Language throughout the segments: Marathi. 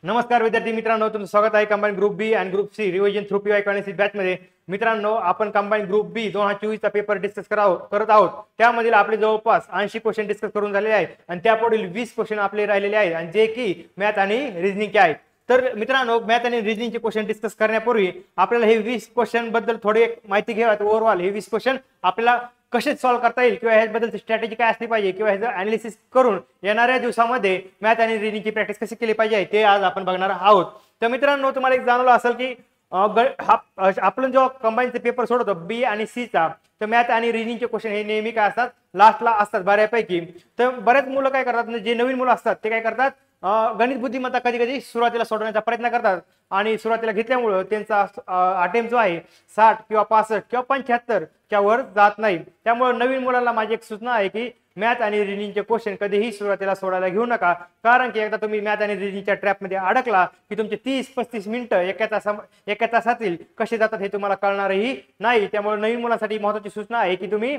नमस्कार विद्यार्थी मित्रांनो, तुमचं स्वागत आहे कंबाईन ग्रुप बी आणि group C revision through PY concept batch मध्ये। मित्रांनो, आपण कंबाईन ग्रुप बी 2024 चा पेपर डिस्कस करत आहोत। त्यामधील आपले जवळपास 80 क्वेश्चन डिस्कस करून झालेले आहेत आणि त्यापुढील 20 क्वेश्चन आपले राहिलेले आहेत आणि जे की मॅथ आणि रिझनिंगचे आहेत। तर मित्रांनो, मॅथ आणि रिझनिंगचे क्वेश्चन डिस्कस करण्यापूर्वी आपल्याला हे 20 क्वेश्चन बद्दल थोडी माहिती घ्यावी। ओव्हरऑल हे 20 क्वेश्चन आपल्याला कसे सॉल्व्ह करता येईल किंवा ह्याबद्दलची स्ट्रॅटेजी काय असली पाहिजे किंवा ह्याचं अनालिसिस करून येणाऱ्या दिवसामध्ये मॅथ आणि रिझनिंगची प्रॅक्टिस कशी केली पाहिजे ते आज आपण बघणार आहोत। तर मित्रांनो, तुम्हाला एक जाणवलं असेल की आपण जेव्हा कंबाईनचे पेपर सोडवतो बी आणि सी चा, तर मॅथ आणि रिझनिंगचे क्वेश्चन हे नेहमी काय असतात, लास्टला असतात बऱ्यापैकी। तर बरेच मुलं काय करतात, जे नवीन मुलं असतात ते काय करतात, गणित बुद्धिमत्ता कधी कधी सुरुवातीला सोडवण्याचा प्रयत्न करतात आणि सुरुवातीला घेतल्यामुळे त्यांचा अटेम्प्ट जो आहे 60 किंवा 65 किंवा 75 च्या वर जात नाही। त्यामुळे नवीन मुलांना माझी एक सूचना आहे की मॅथ आणि रिझनिंगचे क्वेश्चन कधीही सुरुवातीला सोडायला घेऊ नका, कारण की एकदा तुम्ही मॅथ आणि रिझनिंगच्या ट्रॅपमध्ये अडकला की तुमचे 30-35 मिनिटं एका तासातील कसे जातात हे तुम्हाला कळणारही नाही। त्यामुळे नवीन मुलांसाठी महत्त्वाची सूचना आहे की तुम्ही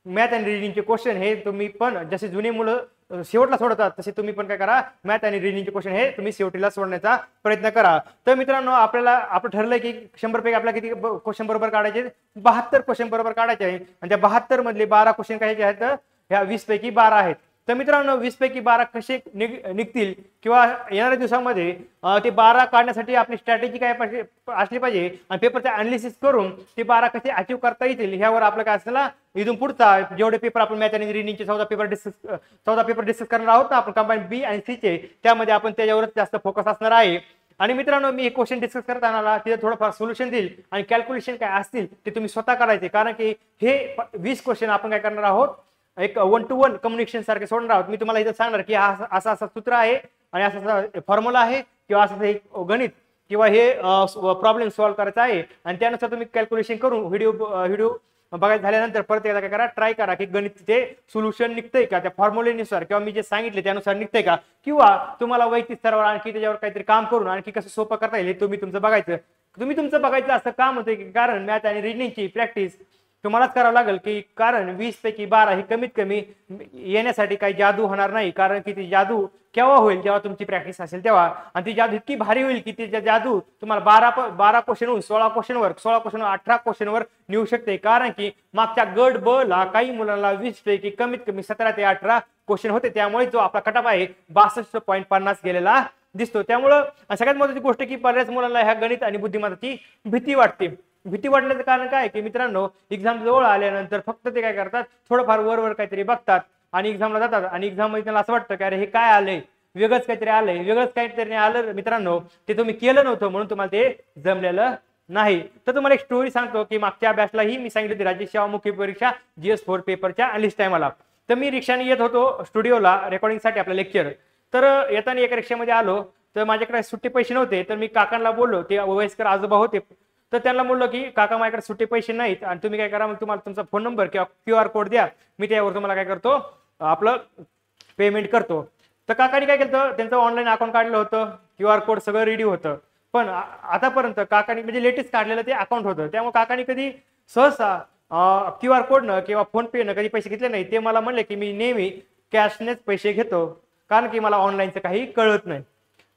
मॅथ आणि रिझनिंगचे क्वेश्चन हे तुम्ही पण जसे जुने मुलं शेवटला सोडतात तसे तुम्ही पण काय करा, मॅथ आणि रिझनिंगचे क्वेश्चन हे तुम्ही शेवटीला सोडण्याचा प्रयत्न करा। तर मित्रांनो, आपण ठरलंय की 100 पैकी आपल्याला किती क्वेश्चन बरोबर काढायचे, 72 क्वेश्चन बरोबर काढायचे आहे आणि त्या 72 मधले 12 क्वेश्चन काय आहेत, ह्या 20 पैकी 12 आहेत। तर मित्रांनो, 20 पैकी 12 कसे निघतील किंवा येणाऱ्या दिवसामध्ये ते 12 काढण्यासाठी आपली स्ट्रॅटेजी काय असली पाहिजे आणि पेपरचे अनालिसिस करून ते 12 कसे अचीव्ह करता येतील ह्यावर आपलं काय असलं, इथून पुढचा जेवढे पेपर आपण मॅथ आणि रिझनिंगचे 14 पेपर डिस्कस करणार आहोत ना आपण कंबाईन बी आणि सी चे, त्यामध्ये आपण त्याच्यावरच जास्त फोकस असणार आहे। आणि मित्रांनो, मी एक क्वेश्चन डिस्कस करताना तिथे थोडंफार सोल्युशन देईल आणि कॅल्क्युलेशन काय असतील ते तुम्ही स्वतः करायचे, कारण की हे 20 क्वेश्चन आपण काय करणार आहोत, एक 1 to 1 कम्युनिकेशन सारखे सोडणार आहोत। मी तुम्हाला इथं सांगणार की हा असा सूत्र आहे आणि असा फॉर्म्युला आहे किंवा असं एक गणित किंवा हे प्रॉब्लेम सॉल्व्ह करायचा आहे आणि त्यानुसार तुम्ही कॅल्क्युलेशन करून व्हिडिओ बघायला झाल्यानंतर परत एकदा काय करा, ट्राय करा की गणितचे सोल्युशन निघतंय का त्या फॉर्म्युलेनुसार किंवा मी जे सांगितले त्यानुसार निघतंय का, किंवा तुम्हाला वैयक्तिक स्तरावर आणखी त्याच्यावर काहीतरी काम करून आणखी कसं सोपं करता येईल हे तुम्ही तुमचं बघायचं असं काम होतं की कारण मॅथ आणि रिझनिंगची प्रॅक्टिस तुम्हालाच करावं लागेल, की कारण 20 पैकी 12 ही कमीत कमी येण्यासाठी काही जादू होणार नाही, कारण की ती जादू केव्हा होईल, जेव्हा तुमची प्रॅक्टिस असेल तेव्हा, आणि ती जादू इतकी भारी होईल की ती जादू तुम्हाला 12 क्वेश्चनहून 16 क्वेश्चनवर 18 क्वेश्चनवर नेऊ शकते, कारण की मागच्या गट ब ला काही मुलांना 20 पैकी कमीत कमी 17 ते 18 क्वेश्चन होते। त्यामुळे जो आपला कटअप आहे 62.50 गेलेला दिसतो। त्यामुळं सगळ्यात महत्त्वाची गोष्ट की बऱ्याच मुलांना ह्या गणित आणि बुद्धिमत्तेची भीती वाटण्याचं कारण काय की मित्रांनो, एक्झाम जवळ आल्यानंतर फक्त ते काय करतात, थोडंफार वर काहीतरी बघतात आणि एक्झामला जातात आणि एक्झाम मध्ये त्यांना असं वाटतं की अरे हे काय आलंय, वेगळंच काहीतरी आलं मित्रांनो, ते तुम्ही केलं नव्हतं म्हणून तुम्हाला ते जमलेलं नाही। तर तुम्हाला एक स्टोरी सांगतो की मागच्या बॅचलाही मी सांगितली होती राज्य सेवा मुख्य परीक्षा GS4 पेपरच्या अनलिस्ट टायमाला। तर मी रिक्षाने येत होतो स्टुडिओला रेकॉर्डिंगसाठी आपलं लेक्चर। तर येताना एका रिक्षामध्ये आलो तर माझ्याकडे सुट्टे पैसे नव्हते, तर मी काकांना बोललो, ते वयस्कर आजोबा होते, तर त्यांना बोललो की काका माझ्याकडे सुट्टे पैसे नाहीत आणि तुम्ही काय करा, मग तुम्हाला तुमचा फोन नंबर किंवा QR कोड द्या, मी त्यावर तुम्हाला काय करतो, आपलं पेमेंट करतो। तर काकांनी काय केलं, त्यांचं ऑनलाईन अकाउंट काढलं होतं, QR कोड सगळं रेडी होतं, पण आतापर्यंत काकांनी म्हणजे लेटेस्ट काढलेलं ते अकाउंट होतं, त्यामुळे काकांनी कधी सहसा QR कोडनं किंवा फोन पे न कधी पैसे घेतले नाही। ते मला म्हणले की मी नेहमी कॅशनेच पैसे घेतो, कारण की मला ऑनलाईनचं काही कळत नाही।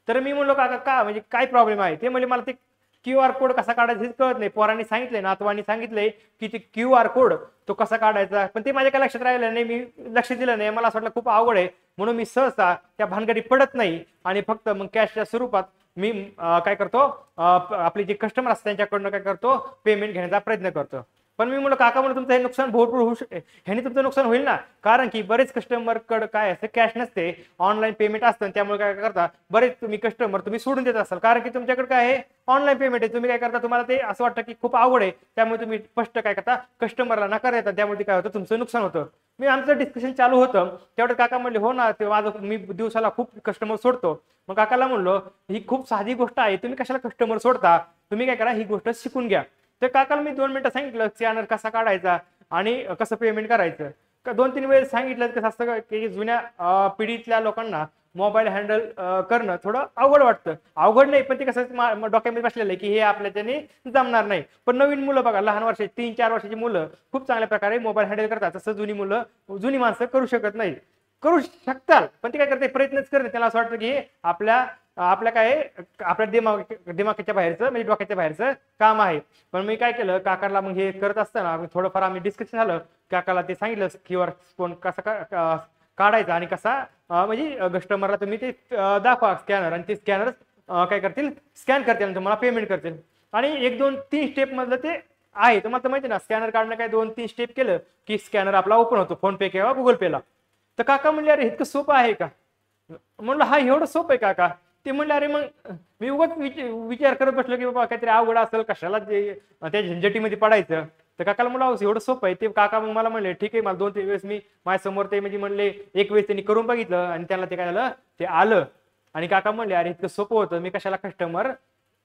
तर मी म्हणलो काका का, म्हणजे काय प्रॉब्लेम आहे, ते म्हणजे मला ते QR कोड कसा काढायचा हेच कळत नाही। पोरांनी सांगितलंय, नातवांनी सांगितलंय की ते QR कोड तो कसा काढायचा, पण ते माझ्या काय लक्षात राहिलं नाही, मी लक्ष दिलं नाही, मला असं वाटलं खूप अवघड आहे, म्हणून मी सहसा त्या भानगडी पडत नाही आणि फक्त मग कॅशच्या स्वरूपात मी काय करतो, आपले जे कस्टमर असतात त्यांच्याकडनं काय करतो, पेमेंट घेण्याचा प्रयत्न करतो। पण मी म्हणलं काका, म्हणून तुमचं हे नुकसान भरपूर होऊ शकते, ह्याने तुमचं नुकसान होईल ना, कारण की बरेच कस्टमर कडे काय असतं, कॅश नसते, ऑनलाईन पेमेंट असतं, त्यामुळे काय करता बरेच तुम्ही कस्टमर तुम्ही सोडून देत असाल, कारण की तुमच्याकडे काय आहे, ऑनलाईन पेमेंट आहे। तुम्ही काय करता, तुम्हाला ते असं वाटतं की खूप अवघड आहे, त्यामुळे तुम्ही स्पष्ट काय करता, कस्टमरला नकार देतात, त्यामुळे काय होतं, तुमचं नुकसान होतं। मी आमचं डिस्कशन चालू होतं तेवढं काका म्हणले, हो ना, ते माझं मी दिवसाला खूप कस्टमर सोडतो। मग काकाला म्हणलो, ही खूप साधी गोष्ट आहे, तुम्ही कशाला कस्टमर सोडता, तुम्ही काय करा, ही गोष्ट शिकून घ्या। तर काकाला मी 2 मिनिटं सांगितलं स्कॅनर कसा काढायचा आणि कसं पेमेंट करायचं, 2-3 वेळेस सांगितलं। कसं असतं की जुन्या पिढीतल्या लोकांना मोबाईल हँडल करणं थोडं अवघड वाटतं, अवघड नाही पण ते कसं डोक्यामध्ये बसलेलं आहे की हे आपल्या त्याने जमणार नाही। पण नवीन मुलं बघा, लहान वर्षाची 3-4 वर्षाची मुलं खूप चांगल्या प्रकारे मोबाईल हँडल करतात, तसं जुनी माणसं करू शकत नाही, करू शकतात, पण ते काय करते, प्रयत्नच करते, त्याला असं वाटतं की हे आपल्या आपल्या काय आपल्या दिमागाच्या बाहेरचं म्हणजे डोक्याच्या बाहेरचं काम आहे. पण मी काय केलं, काकाला मग हे करत असताना थोडंफार आम्ही डिस्कशन झालं, काकाला ते सांगितलं क्यूआर कोड कसा काढायचा आणि कसा म्हणजे कस्टमरला तुम्ही ते दाखवा स्कॅनर, आणि ते स्कॅनर काय करतील, स्कॅन करतील आणि तुम्हाला पेमेंट करतील. आणि 1 2 3 स्टेप मधलं ते आहे. तुम्हाला तर माहिती ना, स्कॅनर काढणं काय 2 3 स्टेप केलं की स्कॅनर आपला ओपन होतो फोन पे किंवा गुगल पेला. तर काका म्हणले अरे इतकं सोपं आहे का? म्हणलं हा एवढं सोपं आहे काका. ते म्हणले अरे मग मी उगाच विचार करत बसलो की बाबा काहीतरी अवघड असेल, कशाला त्या झंझटीमध्ये पडायचं. तर काकाला म्हणलं एवढं सोपं आहे. ते काका मग मला म्हणले ठीक आहे. मला 2 3 वेळेस मी माझ्यासमोर ते म्हणजे म्हणले, एक वेळेस त्यांनी करून बघितलं आणि त्यांना ते काय झालं, ते आलं. आणि काका म्हणले अरे इतकं सोपं होतं, मी कशाला कस्टमर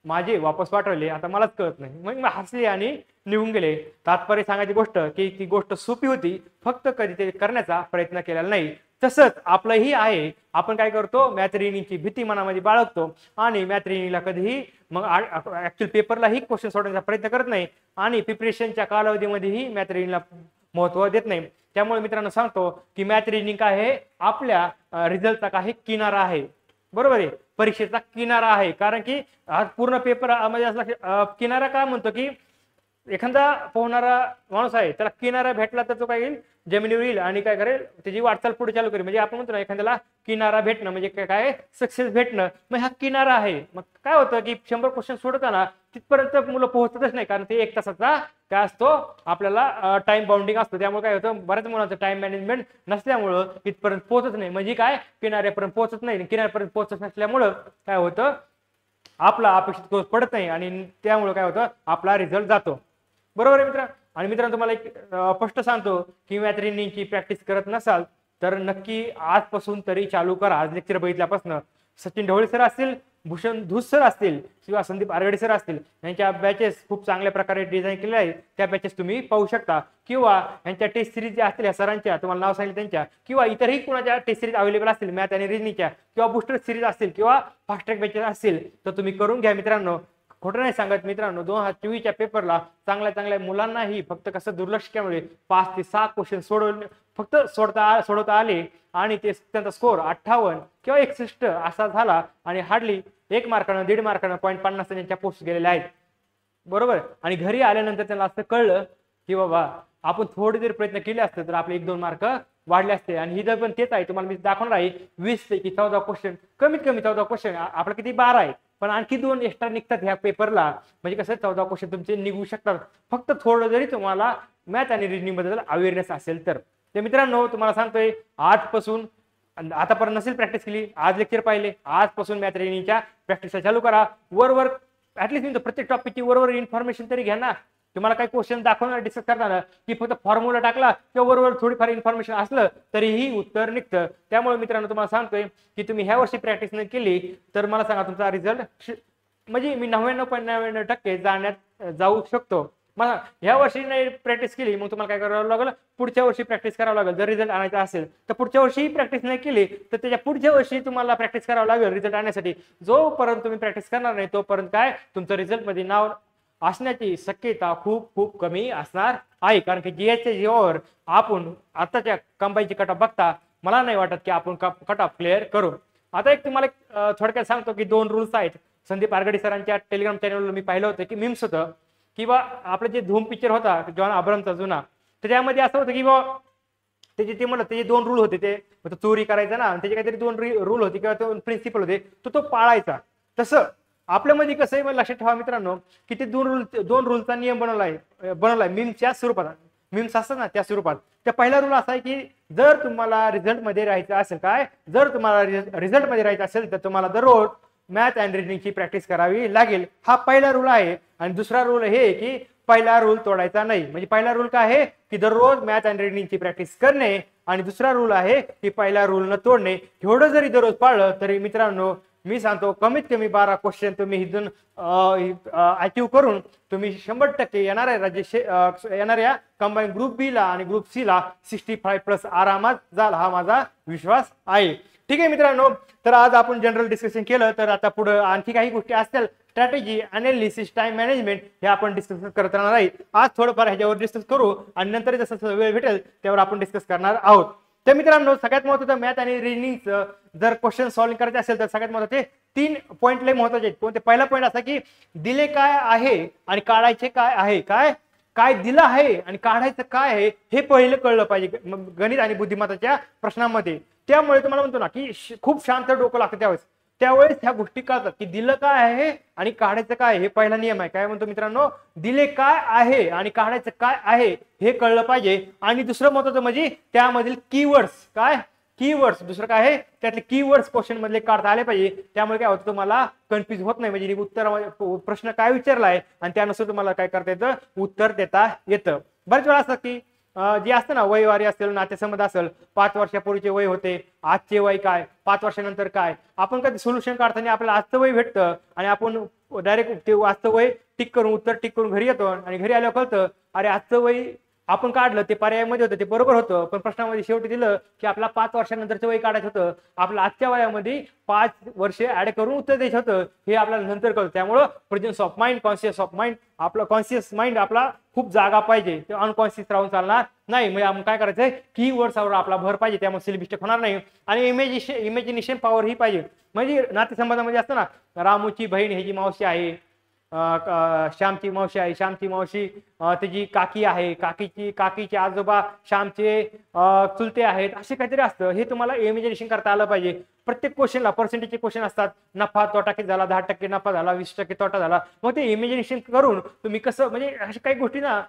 माझे वापस पाठवले, आता मलाच कळत नाही. मग मी हसले आणि निघून गेले. तात्पर्य सांगायची गोष्ट की ती गोष्ट सोपी होती, फक्त कधी ते करण्याचा प्रयत्न केलेला नाही. तसंच आपलंही आहे. आपण काय करतो, मॅथ रिडिंगची भीती मनामध्ये बाळगतो आणि मॅथ रिडिंगला कधीही मग ऍक्च्युअल पेपरलाही क्वेश्चन सोडवण्याचा प्रयत्न करत नाही आणि प्रिपरेशनच्या कालावधीमध्येही मॅथ रिडिंगला महत्व देत नाही. त्यामुळे मित्रांनो सांगतो की मॅथ रिडिंग काय आहे, आपल्या रिझल्टचा काही किनारा आहे. बरोबर आहे, परीक्षेचा किनारा आहे. कारण की आज पूर्ण पेपर म्हणजे असला किनारा काय म्हणतो की एखादा पोहणारा माणूस आहे, त्याला किनारा भेटला तर तो काय येईल, जमिनीवर येईल आणि काय करेल, त्याची वाटचाल पुढे चालू करेल. म्हणजे आपण म्हणतो ना, एखाद्याला किनारा भेटणं म्हणजे काय, सक्सेस भेटणं. मग हा किनारा आहे. मग काय होतं की 100 क्वेश्चन सोडताना तिथपर्यंत मुलं पोहोचतच नाही, कारण ते 1 तासाचा काय असतो, आपल्याला टाइम बाउंडिंग असतो. त्यामुळे काय होतं, बऱ्याच मुलांचं टाइम मॅनेजमेंट नसल्यामुळं तिथपर्यंत पोहोचत नाही. म्हणजे काय, किनाऱ्यापर्यंत पोहोचत नाही. किनाऱ्यापर्यंत पोहोचत नसल्यामुळं काय होतं, आपला अपेक्षित स्कोर पडत नाही आणि त्यामुळे काय होतं, आपला रिझल्ट जातो. बरोबर आहे मित्र. आणि मित्रांनो तुम्हाला एक स्पष्ट सांगतो की मॅथ रिडिंगची प्रॅक्टिस करत नसाल तर नक्की आजपासून तरी चालू करा. आज लेक्चर बघितल्यापासून सचिन ढवळे सर असतील, भूषण धूस सर असतील किंवा संदीप आरगडे सर असतील, यांच्या बॅचेस खूप चांगल्या प्रकारे डिझाईन केलेल्या आहेत. त्या बॅचेस तुम्ही पाहू शकता. किंवा यांच्या टेस्ट सिरीज ज्या असतील, या सरांच्या तुम्हाला नाव सांगितलं त्यांच्या, किंवा इतरही कुणाच्या टेस्ट सिरीज अवेलेबल असतील मॅथ आणि रिजनिंगच्या, किंवा बुस्टर सिरीज असतील किंवा फास्ट ट्रॅक बॅचेस असतील, तर तुम्ही करून घ्या मित्रांनो. खोटं नाही सांगत मित्रांनो, 2024च्या पेपरला चांगल्या मुलांनाही फक्त कसं दुर्लक्ष केल्यामुळे 5 ते 6 क्वेश्चन फक्त सोडवता आले आणि ते त्यांचा स्कोर 58 किंवा 61 असा झाला आणि हार्डली 1 मार्कानं 1.5 मार्कानं 0.50 त्यांच्या पोस्ट गेलेल्या आहेत. बरोबर. आणि घरी आल्यानंतर त्यांना असं कळलं की बाबा आपण थोडे जरी प्रयत्न केले असते तर आपले 1-2 मार्क वाढले असते. आणि ही पण तेच आहे, तुम्हाला मी दाखवणार आहे. 20 पैकी 14 क्वेश्चन, कमीत कमी 14 क्वेश्चन, आपलं किती 12 आहे, पण आणखी 2 एक्स्ट्रा निघतात ह्या पेपरला. म्हणजे कसं 14 क्वेश्चन तुमचे निघू शकतात, फक्त थोडं जरी तुम्हाला मॅथ आणि रिजनिंग बद्दल अवेअरनेस असेल तर. मित्रांनो तुम्हाला सांगतोय, आजपासून, आतापर्यंत नसेल प्रॅक्टिस केली, आज लेक्चर पाहिले, आजपासून मॅथ रिजनिंगच्या प्रॅक्टिस चालू करा. वर ऍटलीस्ट प्रत्येक टॉपिकची वर इन्फॉर्मेशन तरी घ्या ना. तुम्हाला काही क्वेश्चन दाखवणार, डिस्कस करणार की फक्त फॉर्म्युला टाकला किंवा वर थोडीफार इन्फॉर्मेशन असलं तरीही उत्तर निघतं. त्यामुळे मित्रांनो तुम्हाला सांगतोय की तुम्ही ह्या वर्षी प्रॅक्टिस नाही केली तर मला सांगा तुमचा रिझल्ट म्हणजे मी 99.99% जाऊ शकतो. मला ह्या वर्षी नाही प्रॅक्टिस केली, मग तुम्हाला काय करावं लागेल, पुढच्या वर्षी प्रॅक्टिस करावं लागेल. जर रिझल्ट आणायचा असेल तर पुढच्या वर्षी प्रॅक्टिस नाही केली तर त्याच्या पुढच्या वर्षी तुम्हाला प्रॅक्टिस करावं लागेल रिझल्ट आणण्यासाठी. जोपर्यंत तुम्ही प्रॅक्टिस करणार नाही तोपर्यंत काय तुमचं रिझल्ट मध्ये नाव असण्याची शक्यता खूप खूप कमी असणार आहे. कारण की जीएसच्या जीवावर आपण आताच्या कंबाईनची कट ऑफ बघता मला नाही वाटत की आपण कट ऑफ क्लिअर करू. आता एक तुम्हाला थोडक्यात सांगतो की 2 रूल्स आहेत. संदीप आरगडे सरांच्या टेलिग्राम चॅनलवर मी पाहिलं होतं की मीम्स होतं किंवा आपलं जे धूम पिक्चर होता जॉन अब्रामचा जुना, त्याच्यामध्ये असं होतं की बाबा त्याचे ते म्हणत त्याचे 2 रूल होते. ते चोरी करायचा ना, त्याचे काहीतरी 2 रूल होते किंवा 2 प्रिन्सिपल होते, तो पाळायचा. तसं आपल्यामध्ये कसं आहे लक्षात ठेवा मित्रांनो की ते 2 रूलचा नियम बनवलाय मीमच्या स्वरूपात. मीम्स असतात ना त्या स्वरूपात. त्या पहिला रूल असा आहे की जर तुम्हाला रिझल्ट मध्ये राहायचं असेल, जर तुम्हाला रिझल्ट मध्ये राहायचं असेल तर तुम्हाला दररोज मॅथ अँड रिजनिंगची प्रॅक्टिस करावी लागेल. हा पहिला रूल आहे. आणि दुसरा रूल हे की पहिला रूल तोडायचा नाही. म्हणजे पहिला रूल काय आहे की दररोज मॅथ अँड रिजनिंगची प्रॅक्टिस करणे, आणि दुसरा रूल आहे की पहिला रूल न तोडणे. एवढं जरी दररोज पाळलं तरी मित्रांनो मी सांगतो कमीत कमी 12 क्वेश्चन तुम्ही इथून अचीव करून तुम्ही 100% येणाऱ्या कंबाईन ग्रुप बी ला आणि ग्रुप सी ला 65+ आरामात जाल, हा माझा विश्वास आहे. ठीक आहे मित्रांनो, तर आज आपण जनरल डिस्कशन केलं. तर आता पुढे आणखी काही गोष्टी असतील, स्ट्रॅटेजी, अनालिसिस, टाइम मॅनेजमेंट, हे आपण डिस्कस करत राहणार आहे. आज थोडंफार ह्याच्यावर डिस्कस करू आणि नंतर जसं वेळ भेटेल त्यावर आपण डिस्कस करणार आहोत. तर मित्रांनो सगळ्यात महत्त्वाचं मॅथ आणि रिजनिंगचं जर क्वेश्चन सॉल्व्ह करायचे असेल तर सगळ्यात महत्त्वाचे 3 पॉईंट लय महत्त्वाचे आहेत. कोणते? पहिला पॉईंट असा की दिले काय आहे आणि काढायचे काय आहे. काय दिलं आहे आणि काढायचं काय आहे हे पहिलं कळलं पाहिजे गणित आणि बुद्धिमत्ताच्या प्रश्नामध्ये. त्यामुळे तुम्हाला म्हणतो ना की खूप शांत डोकं लागतं त्यावेळेस ह्या गोष्टी कळतात की दिलं काय आहे आणि काढायचं काय हे पहिला नियम आहे. काय म्हणतो मित्रांनो? दिले काय आहे आणि काढायचं काय आहे हे कळलं पाहिजे. आणि दुसरं महत्त्वाचं म्हणजे त्यामधील कीवर्ड्स. काय कीवर्ड्स? दुसरं काय आहे? त्यातले कीवर्ड्स क्वेश्चन मधले काढता आले पाहिजे. त्यामुळे काय होतं तुम्हाला कन्फ्युज होत नाही. म्हणजे उत्तर प्रश्न काय विचारलाय आणि त्यानुसार तुम्हाला काय करता येतं? उत्तर देता येतं. बरेच वेळा असं की जे असतं ना वयवारी असेल नातेसंबंध असेल 5 वर्षापूर्वीचे वय होते आजचे वय काय 5 वर्षानंतर काय आपण कधी सोल्युशन काढताना आपल्याला आजचं वय भेटतं आणि आपण डायरेक्ट ते आजचं वय टिक करून उत्तर टिक करून घरी येतो आणि घरी आल्यावर कळतं अरे आजचं वय आपण काढलं ते पर्यायामध्ये होतं ते बरोबर होतं पण प्रश्नामध्ये शेवटी दिलं की आपला 5 वर्षानंतरचं वय काढायचं होतं. आपलं आजच्या वयामध्ये 5 वर्षे ऍड करून उत्तर द्यायचं होतं हे आपल्याला नंतर कळतं. त्यामुळं presence of mind conscious of mind आपला कॉन्शियस माइंड आपला खूप जागा पाहिजे. ते अनकॉन्शियस राहून चालणार नाही. म्हणजे आपण काय करायचंय कीवर्ड्सवर आपला भर पाहिजे. त्यामुळे सिली मिस्टेक होणार नाही. आणि इमॅजिनेशन पॉवर ही पाहिजे. म्हणजे नातेसंबंधामध्ये असतं ना रामूची बहीण ह्याची मावशी आहे श्यामची मावशी आहे श्यामची मावशी त्याची काकी आहे काकीचे आजोबा श्यामचे चुलते आहेत असे काहीतरी असतं. हे तुम्हाला इमॅजिनेशन करता आलं पाहिजे. प्रत्येक क्वेश्चनला पर्सेंटेजचे क्वेश्चन असतात. नफा तोटा किती झाला 10% नफा झाला 20% तोटा झाला. मग ते इमॅजिनेशन करून तुम्ही कसं म्हणजे अशा काही गोष्टी ना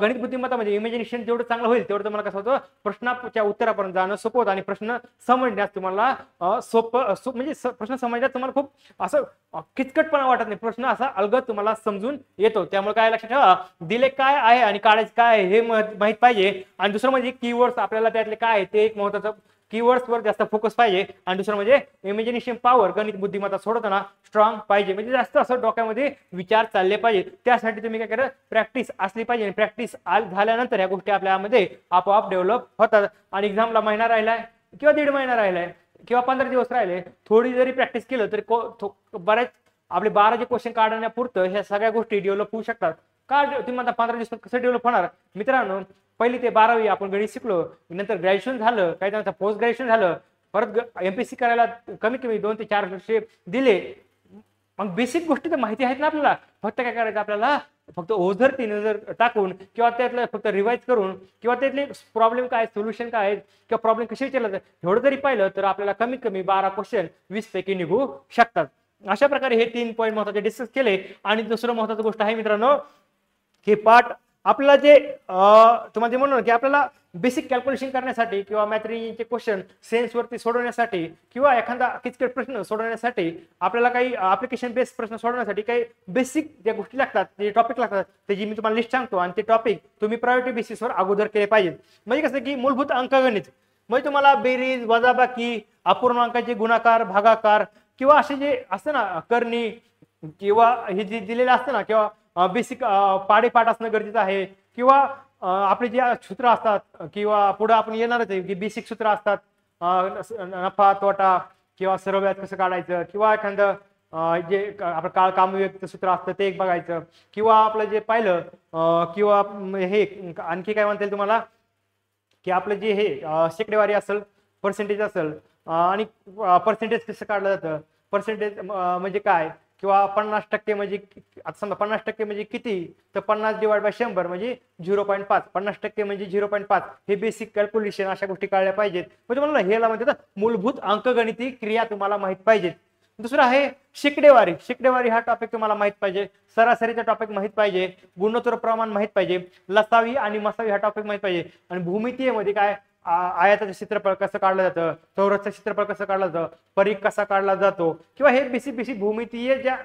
गणित बुद्धिमत्तामध्ये इमॅजिनेशन जेवढं चांगलं होईल तेवढं तुम्हाला कसं होतं प्रश्नाच्या उत्तरापर्यंत जाणं सोपं होतं आणि प्रश्न समजण्यास तुम्हाला सोपं म्हणजे प्रश्न समजण्यास तुम्हाला खूप असं किचकटपणा वाटत नाही. प्रश्न असा अलगद तुम्हाला समजून येतो. त्यामुळे काय लक्षात ठेवा दिले काय आहे आणि काढायचं काय आहे हे माहित पाहिजे. आणि दुसरं म्हणजे कीवर्ड्स आपल्याला त्यातले काय आहे ते एक महत्त्वाचं कीवर्ड्स वर जास्त फोकस पाहिजे. आणि दुसरं म्हणजे इमॅजिनेशन पॉवर गणित बुद्धिमत्ता सोडवताना स्ट्रॉंग पाहिजे. म्हणजे जास्त असं डोक्यामध्ये विचार चालले पाहिजे. त्यासाठी तुम्ही काय करा प्रॅक्टिस असली पाहिजे. प्रॅक्टिस झाल्यानंतर ह्या गोष्टी आपल्यामध्ये आपोआप डेव्हलप होतात. आणि एक्झामला महिना राहिलाय किंवा 1.5 महिना राहिलाय किंवा 15 दिवस राहिले थोडी जरी प्रॅक्टिस केलं तरी बऱ्याच आपले 12 जे क्वेश्चन काढण्यापुरतं ह्या सगळ्या गोष्टी डेव्हलप होऊ शकतात. का तुम्ही आता 15 दिवसात कसं डेव्हलप होणार? मित्रांनो पहिली ते 12वी आपण गणित शिकलो नंतर ग्रॅज्युएशन झालं काही त्यानंतर पोस्ट ग्रॅज्युएशन झालं परत एमपीएससी करायला कमीत कमी 2 ते 4 वर्ष दिले. मग बेसिक गोष्टी तर माहिती आहेत ना आपल्याला. फक्त काय करायचं आपल्याला फक्त ओझरती नजर टाकून किंवा त्यातलं फक्त रिवाइज करून किंवा त्यातले प्रॉब्लेम काय सोल्युशन काय आहेत किंवा प्रॉब्लेम कसे विचारले एवढं जरी पाहिलं तर आपल्याला कमीत कमी 12 क्वेश्चन 20 पैकी निघू शकतात. अशा प्रकारे हे 3 पॉईंट महत्त्वाचे डिस्कस केले. आणि दुसरं महत्त्वाची गोष्ट आहे मित्रांनो की पाठ आपल्याला जे तुम्हाला जे म्हणलं की आपल्याला बेसिक कॅल्क्युलेशन करण्यासाठी किंवा मॅथचे क्वेश्चन सेन्स वरती सोडवण्यासाठी किंवा एखादा किचकट प्रश्न सोडवण्यासाठी आपल्याला काही ऍप्लिकेशन बेस्ड प्रश्न सोडवण्यासाठी काही बेसिक ज्या गोष्टी लागतात जे टॉपिक लागतात त्याची मी तुम्हाला लिस्ट सांगतो आणि ते टॉपिक तुम्ही प्रायोरिटी बेसिसवर अगोदर केले पाहिजेत. म्हणजे कसं की मूलभूत अंकगणित म्हणजे तुम्हाला बेरीज वजाबाकी अपूर्णांकाचे गुणाकार भागाकार किंवा असे जे असतं ना करणी किंवा हे जे दिलेलं असतं ना किंवा बेसिक पाडेपाठ असणं गरजेचं आहे किंवा आपले जे सूत्र असतात किंवा पुढे आपण येणारच आहे की बेसिक सूत्र असतात नफा तोटा किंवा सरळ व्याज कसं काढायचं किंवा एखादं जे आपलं कामव्यक्त सूत्र असतं ते एक बघायचं किंवा आपलं जे पाहिलं किंवा हे आणखी काय म्हणता येईल तुम्हाला की आपलं जे हे शेकडेवारी असेल पर्सेंटेज असेल आणि पर्सेंटेज कसं काढलं जातं पर्सेंटेज म्हणजे काय किंवा 50% म्हणजे आता समजा 50% म्हणजे किती तर 50/100 म्हणजे 0.5 50% म्हणजे 0.5 हे बेसिक कॅल्क्युलेशन अशा गोष्टी कळल्या पाहिजेत. म्हणजे मला ह्याला म्हणतात मूलभूत अंकगणिती क्रिया तुम्हाला माहित पाहिजेत. दुसरं आहे शेकडेवारी हा टॉपिक तुम्हाला माहित पाहिजे. सरासरीचा टॉपिक माहित पाहिजे. गुणोत्तर प्रमाण माहित पाहिजे. लसावी आणि मसावी हा टॉपिक माहित पाहिजे. आणि भूमितीयमध्ये काय आयताचं क्षेत्रफळ कसं काढलं जातं चौरसचं क्षेत्रफळ कसं काढलं जातं परीघ कसा काढला जातो किंवा हे बेसिक भूमितीय ज्या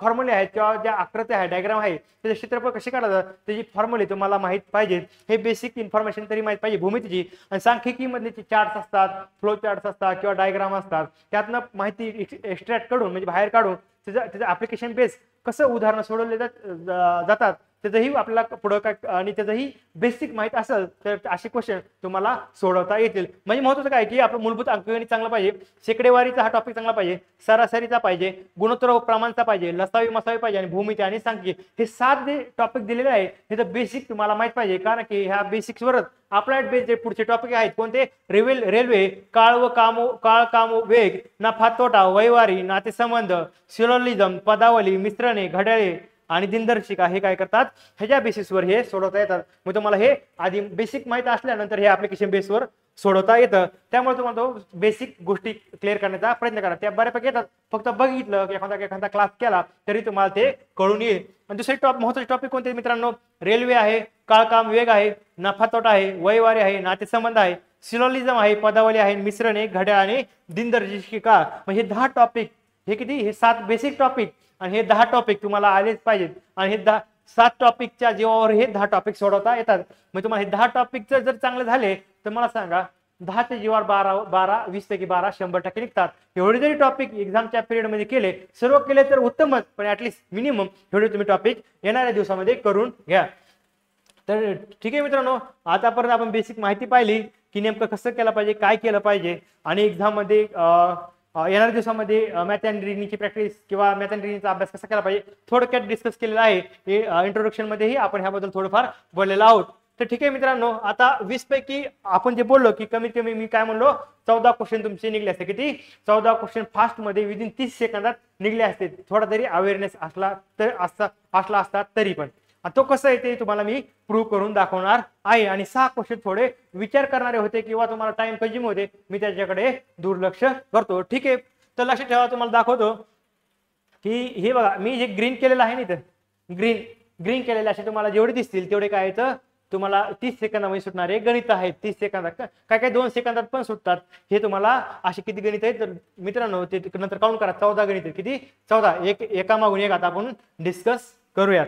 फॉर्म्युले आहेत किंवा ज्या आकृत्या आहेत डायग्राम आहे त्याचे क्षेत्रफळ कसे काढलं जातं त्याची फॉर्म्युले तुम्हाला माहित पाहिजेत. हे बेसिक इन्फॉर्मेशन तरी माहित पाहिजे भूमितीची. आणि सांख्यिकी मधले चार्ट्स असतात फ्लो चार्ट्स असतात किंवा डायग्राम असतात त्यातनं माहिती एक्स्ट्रॅक्ट करून म्हणजे बाहेर काढून त्याचं ऍप्लिकेशन बेस कसं उदाहरणं सोडवले जातात त्याचंही आपल्याला पुढं काय आणि त्याचंही बेसिक माहित असेल तर असे क्वेश्चन तुम्हाला सोडवता येतील. म्हणजे महत्त्वाचं काय की आपलं मूलभूत अंकगणित चांगलं पाहिजे, शेकडेवारीचा हा टॉपिक चांगला पाहिजे, सरासरीचा पाहिजे, गुणोत्तर व प्रमाणचा पाहिजे, लसावी मसावी पाहिजे आणि भूमिती आणि सांख्यिकी. हे 7 जे टॉपिक दिलेले आहे हे तर बेसिक तुम्हाला माहित पाहिजे, कारण की ह्या बेसिक्सवरच अप्लाइड बेस जे पुढचे टॉपिक आहेत कोणते, रेल्वे, काळ काम वेग, नफा तोटा, वैवारी, नातेसंबंध, सिलोजिझम, पदावली, मिश्रणे, घड्याळे आणि दिनदर्शिका हे काय करतात, ह्याच्या बेसिसवर हे सोडवता येतात. मग तुम्हाला हे आधी बेसिक माहित असल्यानंतर हे ऍप्लिकेशन बेसवर सोडवता येतं. त्यामुळे तुम्हाला तो बेसिक गोष्टी क्लिअर करण्याचा प्रयत्न करा. त्या बऱ्यापैकी येतात, फक्त बघितलं की एखादा क्लास केला तरी तुम्हाला ते कळून येईल. आणि दुसरे महत्त्वाचे टॉपिक कोणते मित्रांनो, रेल्वे आहे, काळ वेग आहे, नफा तोटा आहे, वैवारी आहे, नातेसंबंध आहे, सिलोजिझम आहे, पदावली आहे, मिश्रण आहे, घड्याळ आणि दिनदर्शिका. म्हणजे 10 टॉपिक, हे किती, हे 7 बेसिक टॉपिक आणि हे 10 टॉपिक तुम्हाला आलेच पाहिजेत. आणि हे 7 टॉपिकच्या जीवावर हे 10 टॉपिक सोडवता येतात. म्हणजे तुम्हाला हे 10 टॉपिक जर चांगले झाले तर मला सांगा 10 च्या जीवावर 12 20 पैकी 12 100% निघतात. एवढे जरी टॉपिक एक्झामच्या पिरियडमध्ये केले, सर्व केले तर उत्तमच, पण ऍटलीस्ट मिनिमम एवढे तुम्ही टॉपिक येणाऱ्या दिवसामध्ये करून घ्या. तर ठीक आहे मित्रांनो, आतापर्यंत आपण बेसिक माहिती पाहिली की नेमकं कसं केलं पाहिजे, काय केलं पाहिजे आणि एक्झाममध्ये येणाऱ्या दिवसामध्ये मॅथ अँड रिजनिंगची प्रॅक्टिस किंवा मॅथ अँड रिजनिंगचा अभ्यास कसा केला पाहिजे थोडक्यात डिस्कस केलेला आहे. हे इंट्रोडक्शन मध्येही आपण ह्याबद्दल थोडंफार बोललेलो आहोत. तर ठीक आहे मित्रांनो, आता 20 पैकी आपण जे बोललो की कमीत कमी मी काय म्हणलो 14 क्वेश्चन तुमचे निघले असते. किती, 14 क्वेश्चन फास्ट मध्ये विदिन 30 सेकंदात निघले असते. थोडा तरी अवेअरनेस असला असता तरी पण. तो कसं आहे ते तुम्हाला मी प्रूव्ह करून दाखवणार आहे. आणि 6 क्वेश्चन थोडे विचार करणारे होते किंवा तुम्हाला टाइम कंझ्युम होते, मी त्याच्याकडे दुर्लक्ष करतो. ठीक आहे, तर लक्षात ठेवा, तुम्हाला दाखवतो की हे बघा मी जे ग्रीन केलेलं आहे ना, इथं ग्रीन केलेले असे तुम्हाला जेवढे दिसतील तेवढे काय तर तुम्हाला 30 सेकंदामध्ये सुटणारे गणित आहेत. 30 सेकंदात काय 2 सेकंदात पण सुटतात. हे तुम्हाला असे किती गणित आहेत तर मित्रांनो ते नंतर काउंट करा, 14 गणित आहेत. किती, 14, एका मागून एक आता आपण डिस्कस करूयात.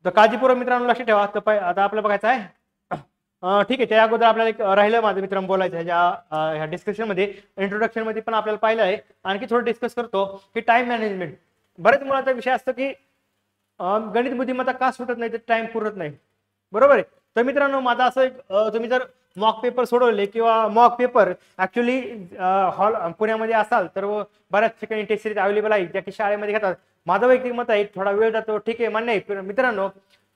तर काळजीपूर्वक मित्रांनो लक्ष ठेवा. तर आता आपल्याला बघायचं आहे, ठीक आहे, त्या अगोदर आपल्याला एक राहिलं माझं मित्रांनो बोलायचं आहे. ह्या डिस्कशन मध्ये इंट्रोडक्शन मध्ये पण आपल्याला पाहिलं आहे. आणखी थोडं डिस्कस करतो की टाइम मॅनेजमेंट. बरेच मुलाचा विषय असतो की गणित बुद्धिमत्ता का सुटत नाही, तर टाइम पुरत नाही, बरोबर आहे. तर मित्रांनो माझा असं एक, तुम्ही जर मॉक पेपर सोडवले किंवा मॉक पेपर ऍक्च्युली हॉल पुण्यामध्ये असाल तर बऱ्याच ठिकाणी टेस्ट सिरीज अवेलेबल आहे, त्या की शाळेमध्ये घेतात. माझं वैयक्तिक मत आहे थोडा वेळ जातो, ठीक आहे, मान्य आहे. मित्रांनो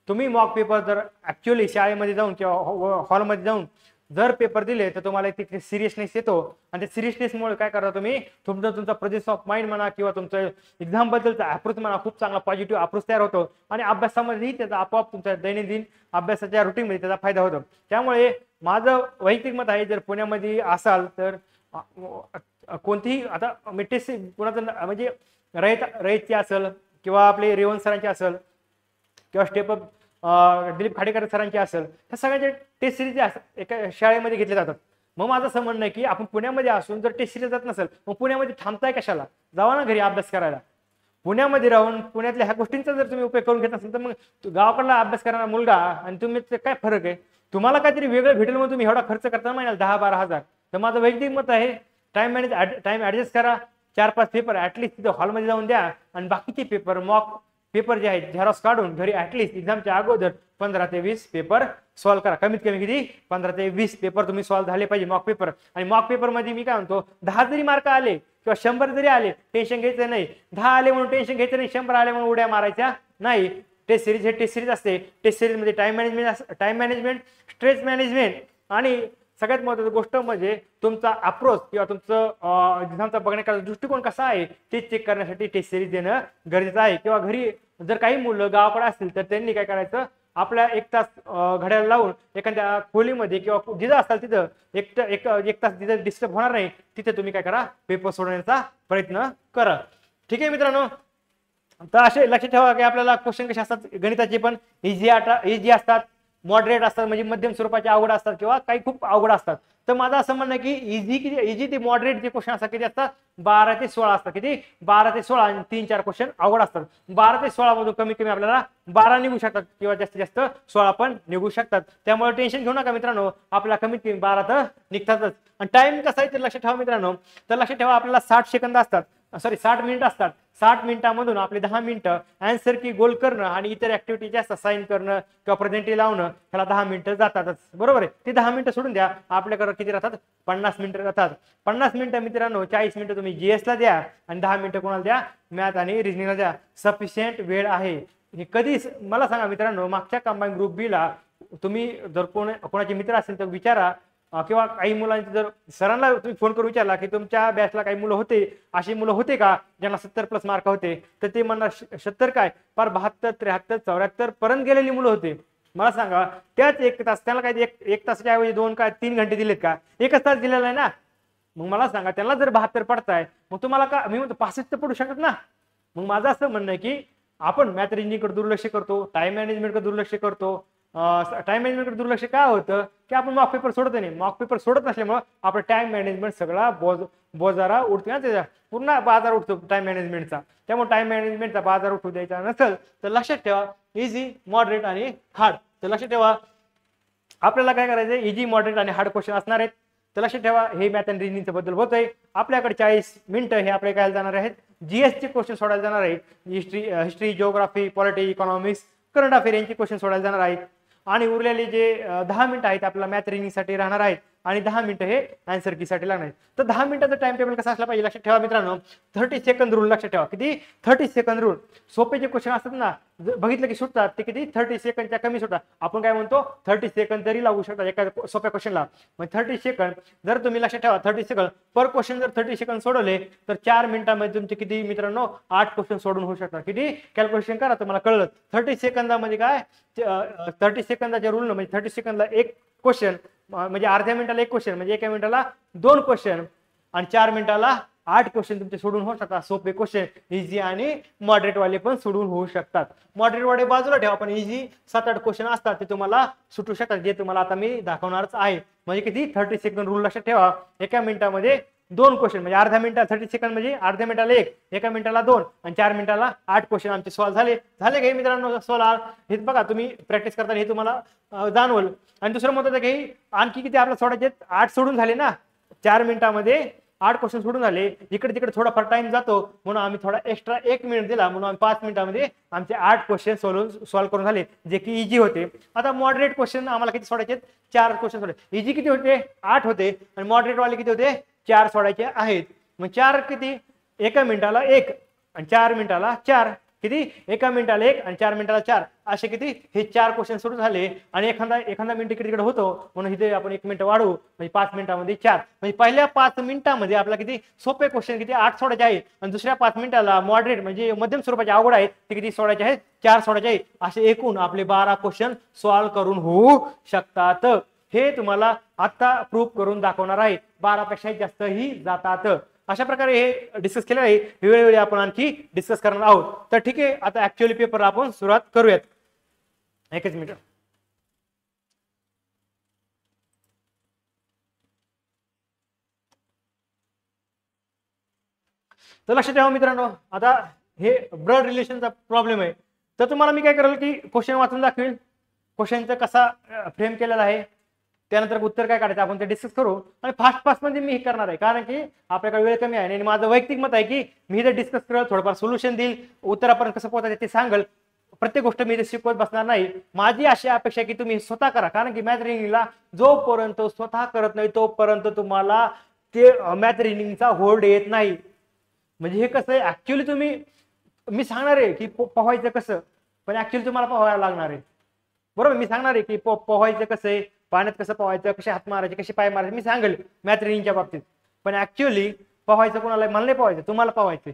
तुम्ही मॉक पेपर जर ऍक्च्युअली शाळेमध्ये जाऊन किंवा हॉलमध्ये जाऊन जर पेपर दिले तर तुम्हाला तिथे सिरियसनेस येतो. आणि त्या सिरियसनेसमुळे काय करता तुम्ही, तुमचा प्रोजेक्ट ऑफ माइंड म्हणा किंवा तुमचं एक्झाम बद्दलचा अप्रोच म्हणा खूप चांगला पॉझिटिव्ह अप्रोच तयार होतो. आणि अभ्यासामध्येही त्याचा आपोआप तुमच्या दैनंदिन अभ्यासाच्या रुटीनमध्ये त्याचा फायदा होतो. त्यामुळे माझं वैयक्तिक मत आहे, जर पुण्यामध्ये असाल तर कोणतीही आता टेस्ट कोणाचं म्हणजे रयतची असेल किंवा आपले रेवंत सरांची असेल किंवा स्टेप दिलीप खाडेकर सरांची असेल, ह्या सगळ्यांचे टेस्ट सिरीज एका शाळेमध्ये घेतले जातात. मग माझं असं म्हणणं आहे की आपण पुण्यामध्ये असून जर टेस्ट सिरीज जात नसेल मग पुण्यामध्ये थांबताय कशाला, जावा ना घरी अभ्यास करायला. पुण्यामध्ये राहून पुण्यातल्या ह्या गोष्टींचा जर तुम्ही उपयोग करून घेत असेल तर मग गावाकडला अभ्यास करणारा मुलगा आणि तुम्ही काय फरक आहे. तुम्हाला काहीतरी वेगळं भेटेल मग तुम्ही एवढा खर्च करता महिन्याला 10-12 हजार. तर माझं वैयक्तिक मत आहे टाइम ऍडजस्ट करा. 4-5 पेपर ऍटलिस्ट तिथे हॉलमध्ये जाऊन द्या आणि बाकीचे पेपर मॉक पेपर जे आहेत झेरॉक्स काढून घरी ऍटलिस्ट एक्झामच्या अगोदर 15 ते 20 पेपर सॉल्व्ह करा. कमीत कमी किती, 15 ते 20 पेपर तुम्ही सॉल्व्ह झाले पाहिजे मॉक पेपर. आणि मॉक पेपर मध्ये मी काय म्हणतो 10 जरी मार्क आले किंवा 100 जरी आले टेन्शन घ्यायचं नाही. 10 आले म्हणून टेन्शन घ्यायचं नाही, 100 आले म्हणून उड्या मारायच्या नाही. टेस्ट सिरीज हे टेस्ट सिरीज असते. टेस्ट सिरीज मध्ये टाइम मॅनेजमेंट, स्ट्रेस मॅनेजमेंट आणि सगळ्यात महत्त्वाची गोष्ट म्हणजे तुमचा अप्रोच किंवा तुमचं एक्झामचा बघण्याचा दृष्टिकोन कसा आहे ते चेक करण्यासाठी टेस्ट सिरीज देणं गरजेचं आहे. किंवा घरी जर काही मुलं गावाकडे असतील तर त्यांनी काय करायचं, आपल्या 1 तास घड्याळ लावून एखाद्या खोलीमध्ये किंवा जिथं असाल तिथं एक तास जिथं डिस्टर्ब होणार नाही तिथे तुम्ही काय करा, पेपर सोडवण्याचा प्रयत्न करा. ठीक आहे मित्रांनो, तर असे लक्षात ठेवा की आपल्याला क्वेश्चन कसे असतात गणिताचे पण इझी असतात, मॉडरेट असतात म्हणजे मध्यम स्वरूपाचे अवघड असतात किंवा काही खूप अवघड असतात. तर माझं असं म्हणणं आहे की इझी ते मॉडरेट जे क्वेश्चन असतात किती असतात, 12 ते 16 असतात. किती, 12 ते 16 आणि 3-4 क्वेश्चन अवघड असतात. 12 ते 16 मधून कमी कमी आपल्याला 12 निघू शकतात किंवा जास्तीत जास्त 16 पण निघू शकतात. त्यामुळे टेन्शन घेऊ नका मित्रांनो, आपल्याला कमीत कमी 12 तर निघतातच. आणि टाइम कसा आहे ते लक्षात ठेवा मित्रांनो. तर लक्षात ठेवा आपल्याला 60 सेकंद असतात. सॉरी 60 मिनिट असतात. 60 मिनिटांमधून आपले 10 मिनिटं आन्सर की गोल करणं आणि इतर ऍक्टिव्हिटी जास्त साईन करणं किंवा प्रेझेंटी लावणं ह्याला 10 मिनिटं जातातच. बरोबर आहे. ते 10 मिनिटं सोडून द्या, आपल्याकडे किती राहतात? 50 मिनिटं राहतात. 50 मिनिटं मित्रांनो 40 मिनिटं तुम्ही GS ला द्या आणि 10 मिनिटं कोणाला द्या? मॅथ आणि रिजनिंगला द्या. सफिशियंट वेळ आहे. हे कधीच मला सांगा मित्रांनो, मागच्या कंबाईन ग्रुप बी ला तुम्ही जर कोणाचे मित्र असेल तर विचारा, किंवा काही मुलांचे जर सरांना तुम्ही फोन करून विचारला की तुमच्या बॅचला काही मुलं होते, अशी मुलं होते का ज्यांना 70+ मार्क होते, तर ते म्हणणार 70 काय फार 72, 73, 74 पर्यंत गेलेली मुलं होते. मला सांगा त्याच 1 तास त्याला काय एक तासाच्या ऐवजी 2 काय 3 घंटे दिलेत का? 1च तास दिलेला आहे ना. मग मला सांगा त्यांना जर 72 पडताय, मग तुम्हाला का मी म्हणतो 65 तर पडू शकत ना. मग माझं असं म्हणणं आहे की आपण मॅथ रिजनिंगकडे दुर्लक्ष करतो, टाइम मॅनेजमेंटकडे दुर्लक्ष करतो. टाइम मॅनेजमेंट दुर्लक्ष काय होतं की आपण मॉक पेपर सोडत नाही. मॉक पेपर सोडत नसल्यामुळे आपलं टाइम मॅनेजमेंट सगळा बोजारा उडतो ना, त्याचा पूर्ण बाजार उठतो टाइम मॅनेजमेंटचा. त्यामुळे टाइम मॅनेजमेंटचा बाजार उठू द्यायचा नसेल तर लक्षात ठेवा इझी, मॉडरेट आणि हार्ड. तर लक्षात ठेवा आपल्याला काय करायचं, इझी, मॉडरेट आणि हार्ड क्वेश्चन असणार आहेत. तर लक्षात ठेवा हे मॅथ अँड रिजनिंगच्या बद्दल होतंय. आपल्याकडे 40 मिनिटं हे आपले काय जाणार आहेत? GS चे क्वेश्चन सोडायला जाणार आहेत. History, geography, polity, economics, current affair यांचे क्वेश्चन सोडायला जाणार आहेत. आणि उरलेले जे 10 मिनिटं आहेत आपल्याला मॅथ रिजनिंगसाठी राहणार आहेत आणि 10 मिनिटं हे आन्सर की साठी लागणार आहेत. तर 10 मिनिटाचा टाइम टेबल कसा असला पाहिजे लक्षात ठेवा मित्रांनो. 30 सेकंद रूल लक्षात ठेवा. किती? 30 सेकंद रूल. सोपे जे क्वेश्चन असतात ना, बघितलं की सुटतात ते किती? 30 सेकंडच्या कमी सुटतात. आपण काय म्हणतो 30 सेकंद तरी लागू शकतात एका सोप्या क्वेश्चनला. मग 30 सेकंद जर तुम्ही लक्षात ठेवा 30 सेकंद पर क्वेश्चन जर 30 सेकंद सोडवले तर 4 मिनिटांमध्ये तुमचे किती मित्रांनो? 8 क्वेश्चन सोडून होऊ शकतात. किती? कॅल्क्युलेशन करा तुम्हाला कळलं. 30 सेकंदामध्ये काय 30 सेकंदाच्या रूल म्हणजे 30 सेकंदला एक क्वेश्चन म्हणजे अर्ध्या मिनिटाला एक क्वेश्चन म्हणजे एका मिनिटाला 2 क्वेश्चन आणि 4 मिनिटाला 8 क्वेश्चन तुमचे सोडून होऊ शकतात. सोपे क्वेश्चन इझी आणि मॉडरेट वाले पण सोडून होऊ शकतात. मॉडरेट वाले बाजूला ठेवा, पण इझी 7-8 क्वेश्चन असतात ते तुम्हाला सुटू शकतात, जे तुम्हाला आता मी दाखवणारच आहे. म्हणजे किती? 30 सेकंद रूल लक्षात ठेवा. एका मिनिटामध्ये 2 क्वेश्चन म्हणजे अर्ध्या मिनिटात 30 सेकंद म्हणजे अर्ध्या मिनिटाला 1, एका मिनिटाला 2 आणि 4 मिनिटाला 8 क्वेश्चन आमचे सॉल्व्ह झाले. काही मित्रांनो सॉल्व्ह हे बघा तुम्ही प्रॅक्टिस करताना हे तुम्हाला जाणवल. आणि दुसरं म्हणतो की आणखी किती आपल्याला सोडायचे? 8 सोडून झाले ना. 4 मिनिटामध्ये 8 क्वेश्चन सोडून झाले. इकडे तिकडे थोडाफार टाइम जातो म्हणून आम्ही थोडा एक्स्ट्रा 1 मिनिट दिला म्हणून आम्ही 5 मिनिटांमध्ये आमचे 8 क्वेश्चन सॉल्व्ह करून झाले, जे की इझी होते. आता मॉडरेट क्वेश्चन आम्हाला किती सोडायचे? 4 क्वेश्चन सोडायचे. इझी किती होते? 8 होते आणि मॉडरेट वाले किती होते? 4 सोडायचे आहेत. मग 4 किती? एका मिनिटाला 1 आणि 4 मिनिटाला 4. किती? एका मिनिटाला 1 आणि 4 मिनिटाला 4. असे किती? हे 4 क्वेश्चन सुरू झाले आणि एखादा मिनिट इकडे तिकडे होतो म्हणून इथे आपण 1 मिनिट वाढवू म्हणजे 5 मिनिटांमध्ये 4. म्हणजे पहिल्या 5 मिनिटांमध्ये आपल्याला किती सोपे क्वेश्चन किती? 8 सोडायचे आहेत आणि दुसऱ्या 5 मिनिटाला मॉडरेट म्हणजे मध्यम स्वरूपाचे अवघड आहेत ते किती सोडायचे आहेत? 4 सोडायचे आहेत. असे एकूण आपले 12 क्वेश्चन सॉल्व्ह करून होऊ शकतात. हे तुम्हाला आता प्रूफ करून दाखवणार आहे. 12 पेक्षा जास्तही जातात. अशा प्रकारे हे डिस्कस केलेलं आहे. वेळोवेळी आपण आणखी डिस्कस करणार आहोत. तर ठीक आहे, आता ऍक्च्युअली पेपर आपण सुरुवात करूयात. एकच मिनिट. तर लक्षात ठेवा मित्रांनो, आता हे ब्लड रिलेशनचा प्रॉब्लेम आहे. तर तुम्हाला मी काय करेल की क्वेश्चन वाचून दाखवेल, क्वेश्चनचा कसा फ्रेम केलेला आहे, त्यानंतर उत्तर काय काढायचं आपण ते डिस्कस करू. आणि फास्ट मध्ये मी हे करणार आहे कारण की आपल्याकडे वेळ कमी आहे आणि माझं वैयक्तिक मत आहे की मी जर डिस्कस करेल थोडंफार सोल्युशन देईल, उत्तरापर्यंत कसं पोहोचायचं ते सांगेल. प्रत्येक गोष्ट मी इथे शिकवत बसणार नाही. माझी अशी अपेक्षा की तुम्ही स्वतः करा, कारण की मॅथ रिजनिंगला जोपर्यंत स्वतः करत नाही तोपर्यंत तुम्हाला ते मॅथ रिजनिंगचा होल्ड येत नाही. म्हणजे हे कसं आहे ऍक्च्युअली तुम्ही मी सांगणार आहे की पोहायचं कसं, पण ऍक्च्युअली तुम्हाला पोहायला लागणार आहे. बरोबर, मी सांगणार आहे की पोहायचं कसं आहे, पाण्यात कसं पोहायचं, कसे हात मारायचे, कसे पाय मारायचे मी सांगेल मॅथ रिजनिंगच्या बाबतीत. पण ऍक्च्युअली पोहायचं कोणाला? मला नाही पोहायचं, तुम्हाला पोहायचं.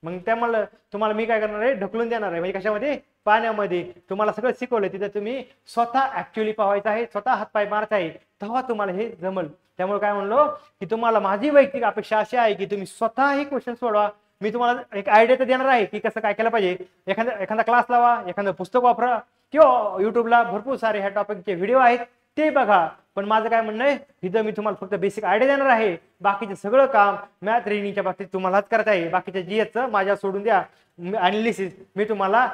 मग त्यामुळे तुम्हाला मी काय करणार आहे? ढकलून देणार आहे. म्हणजे कशामध्ये? पाण्यामध्ये. तुम्हाला सगळं शिकवलंय तिथे तुम्ही स्वतः ऍक्च्युअली पोहायचं आहे, स्वतः हात पाय मारायचा आहे, तेव्हा तुम्हाला हे जमल. त्यामुळे काय म्हणलो की तुम्हाला माझी वैयक्तिक अपेक्षा अशी आहे की तुम्ही स्वतः हे क्वेश्चन सोडवा. मी तुम्हाला एक आयडिया तर देणार आहे की कसं काय केलं पाहिजे. एखादा क्लास लावा, एखादं पुस्तक वापरा किंवा युट्यूबला भरपूर सारे ह्या टॉपिकचे व्हिडिओ आहेत ते बघा. पण माझं काय म्हणणं आहे, इथं मी तुम्हाला फक्त बेसिक आयडिया देणार आहे. बाकीचं सगळं काम मॅथ रिजनिंगच्या बाबतीत तुम्हालाच करायचं आहे. बाकीच्या जीएसचं माझ्या सोडून द्या. अनालिसिस मी तुम्हाला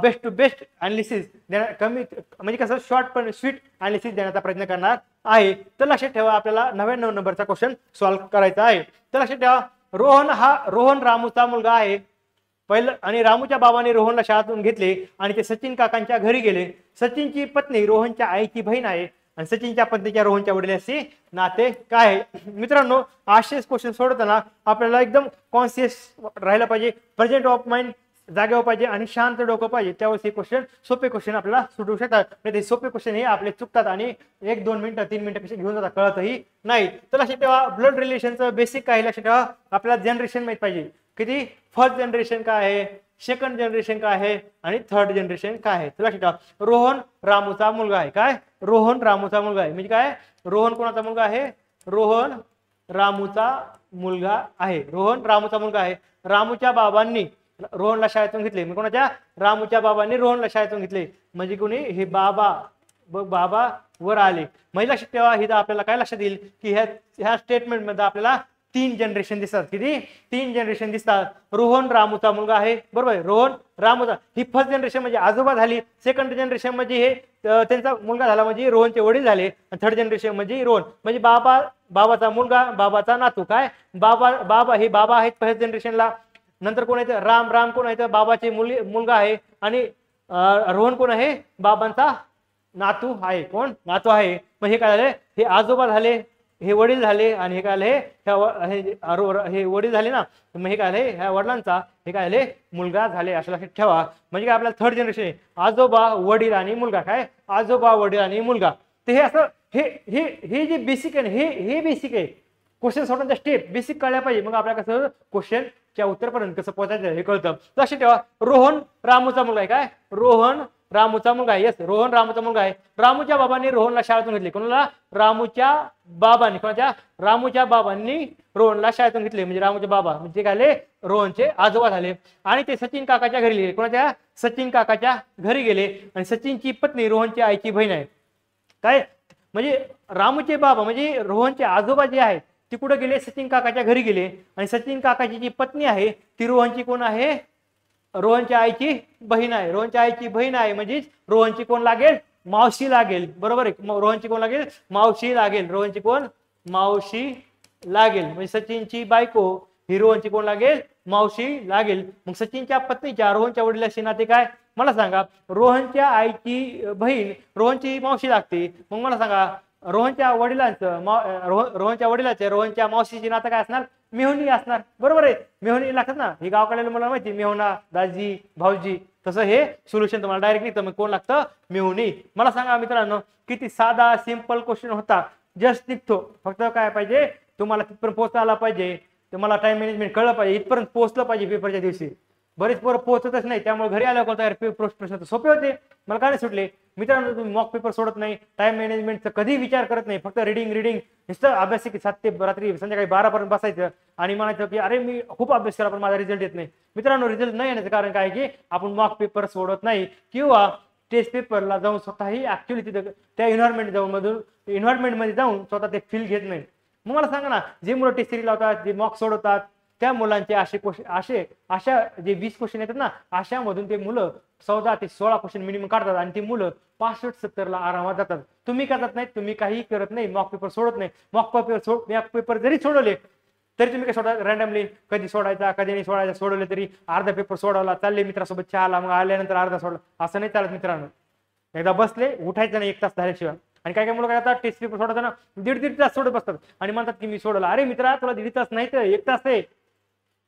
बेस्ट टू बेस्ट अनालिसिस देणार, कमी म्हणजे कसं शॉर्ट पण स्वीट अनालिसिस देण्याचा प्रयत्न करणार आहे. तर लक्षात ठेवा आपल्याला 99 नंबरचा क्वेश्चन सॉल्व्ह करायचा आहे. तर लक्षात ठेवा रोहन रामूचा मुलगा आहे पहिलं, आणि रामूच्या बाबांनी रोहनला शाळेतून घेतले आणि ते सचिन काकांच्या घरी गेले. सचिनची पत्नी रोहनच्या आईची बहीण आहे आणि सचिनच्या पत्नीच्या रोहनच्या वडिलांशी नाते काय आहे. मित्रांनो, असेच क्वेश्चन सोडताना आपल्याला एकदम कॉन्शियस राहायला पाहिजे, प्रेझेंट ऑफ माइंड जागेवर पाहिजे आणि शांत डोकं पाहिजे, त्यावेळेस हे क्वेश्चन सोपे क्वेश्चन आपल्याला सुटू शकतात. ते सोपे क्वेश्चन हे आपले चुकतात आणि 1-2 मिनिटं 3 मिनिटं कसे घेऊन जातात कळतही नाही. तर लक्षात ठेवा, ब्लड रिलेशनचं बेसिक काय लक्षात ठेवा, आपल्याला जनरेशन माहित पाहिजे. किती? फर्स्ट जनरेशन काय आहे, सेकंड जनरेशन काय आहे आणि थर्ड जनरेशन काय आहे. तर लक्षात ठेवा, रोहन रामूचा मुलगा आहे. काय? रोहन रामूचा मुलगा आहे. म्हणजे काय? रोहन कोणाचा मुलगा आहे? रोहन रामूचा मुलगा आहे. रोहन रामूचा मुलगा आहे. रामूच्या बाबांनी रोहनला शाळेतून घेतले. म्हणजे कोणाच्या? रामूच्या बाबांनी रोहनला शाळेतून घेतले. म्हणजे कोणी? हे बाबा. बाबा वर आले. म्हणजे लक्षात ठेवा, ही आपल्याला काय लक्षात येईल की ह्या स्टेटमेंट मध्ये आपल्याला 3 जनरेशन दिसतात. किती? 3 जनरेशन दिसतात. रोहन रामूचा मुलगा आहे, बरोबर आहे. रोहन रामूचा, ही फर्स्ट जनरेशन म्हणजे आजोबा झाली. सेकंड जनरेशन म्हणजे हे त्यांचा मुलगा झाला म्हणजे रोहनचे वडील झाले. आणि थर्ड जनरेशन म्हणजे रोहन म्हणजे बाबाचा मुलगा, बाबाचा नातू. काय? बाबा हे बाबा आहेत फर्स्ट जनरेशनला. नंतर कोण आहे? राम कोण आहे? बाबाचे मुलगा आहे. आणि रोहन कोण आहे? बाबांचा नातू आहे. कोण? नातू आहे. मग हे काय झाले? हे आजोबा झाले, हे वडील झाले, आणि हे काय झाले? हे वडील झाले ना. मग हे काय झाले? ह्या वडिलांचा हे काय झाले? मुलगा झाले. असं लक्षात ठेवा. म्हणजे काय? आपल्याला थर्ड जनरेशन आहे, आजोबा वडील आणि मुलगा. काय? आजोबा वडील आणि मुलगा. तर हे असं हे जे बेसिक आहे ना, हे बेसिक आहे. क्वेश्चन सोडण्याचा स्टेप बेसिक कळल्या पाहिजे, मग आपल्याला कसं क्वेश्चनच्या उत्तरपर्यंत कसं पोहोचायचं हे कळतं. लक्षात ठेवा, रोहन रामूचा मुलगा आहे. काय? रोहन रामूचा मुलगा आहे. येस, रोहन रामूचा मुलगा आहे. रामूच्या बाबांनी रोहनला शाळेतून घेतले. कोणाला? रामूच्या बाबांनी. कोणाच्या? रामूच्या बाबांनी रोहनला शाळेतून घेतले. म्हणजे रामूचे बाबा म्हणजे काय झाले? रोहनचे आजोबा झाले. आणि ते सचिन काकाच्या घरी गेले. कोणाच्या? सचिन काकाच्या घरी गेले. आणि सचिनची पत्नी रोहनची आईची बहीण आहे. काय? म्हणजे रामूचे बाबा म्हणजे रोहनचे आजोबा जे आहेत ती कुठे गेले? सचिन काकाच्या घरी गेले. आणि सचिन काकाची जी पत्नी आहे ती रोहनची कोण आहे? रोहनच्या आईची बहीण आहे. रोहनच्या आईची बहीण आहे म्हणजे रोहनची कोण लागेल? मावशी लागेल. बरोबर आहे. रोहनची कोण लागेल? मावशी लागेल. रोहनची कोण? मावशी लागेल. म्हणजे सचिनची बायको ही रोहनची कोण लागेल? मावशी लागेल. मग सचिनच्या पत्नीच्या रोहनच्या वडिलांशी नाते काय? मला सांगा. रोहनच्या आईची बहीण रोहनची मावशी लागते. मग मला सांगा, रोहनच्या वडिलांचे रोहनच्या मावशीची नातं काय असणार? मेहुणी असणार. बरोबर आहे. मेहुणी लागतात ना. हे गावकडे मला माहिती, मेहुणा, दाजी, भाऊजी. तसं हे सोल्युशन तुम्हाला डायरेक्ट नाही, तर मग कोण लागतं? मेहुणी. मला सांगा मित्रांनो, किती साधा सिंपल क्वेश्चन होता. जस्ट निघतो. फक्त काय पाहिजे? तुम्हाला तिथपर्यंत पोहोचता आला पाहिजे. तुम्हाला टाइम मॅनेजमेंट कळलं पाहिजे. इथपर्यंत पोहोचलं पाहिजे पेपरच्या दिवशी. बरेच पोरं पोहोचतच नाही, त्यामुळे घरी आल्यावर प्रश्न सोपे होते. मला काय नाही सुटले. मित्रांनो, तुम्ही मॉक पेपर सोडत नाही, टाइम मॅनेजमेंटचा कधी विचार करत नाही, फक्त रिडिंग नुसतं अभ्यास की 7 ते रात्री संध्याकाळी 12 पर्यंत बसायचं आणि म्हणायचं की अरे मी खूप अभ्यास केला पण माझा रिझल्ट येत नाही. मित्रांनो, रिझल्ट नाही येण्याचं कारण काय की आपण मॉक पेपर सोडत नाही किंवा टेस्ट पेपरला जाऊन स्वतःही ऍक्च्युअली तिथं त्या इन्व्हायरमेंटमध्ये जाऊन स्वतः ते फील घेत नाही. मग मला सांगा ना, जे मुलं टेस्ट सिरीज लावतात, जे मॉक सोडवतात, त्या मुलांचे अशा जे 20 क्वेश्चन येतात ना, अशामधून ते मुलं 14 ते 16 क्वेश्चन मिनिमम काढतात आणि ती मुलं 65-70 आरामात जातात. तुम्ही करत नाही, तुम्ही काही करत नाही, मॉक पेपर सोडत नाही. मॉक पेपर जरी सोडवले तरी तुम्ही काय सोडा? रँडमली कधी सोडायचा कधी नाही सोडायचा. सोडवले तरी अर्धा पेपर सोडवला, चालले मित्रासोबत चहाला, मग आल्यानंतर अर्धा सोडला, असं नाही चालत मित्रांनो. एकदा बसले उठायचं नाही 1 तास झाल्याशिवाय. आणि काय मुलं काय करतात? टेस्ट पेपर सोडताना 1.5 तास सोडत बसतात आणि म्हणतात की मी सोडवला. अरे मित्रा, तुला 1.5 तास नाही तर 1 तास आहे.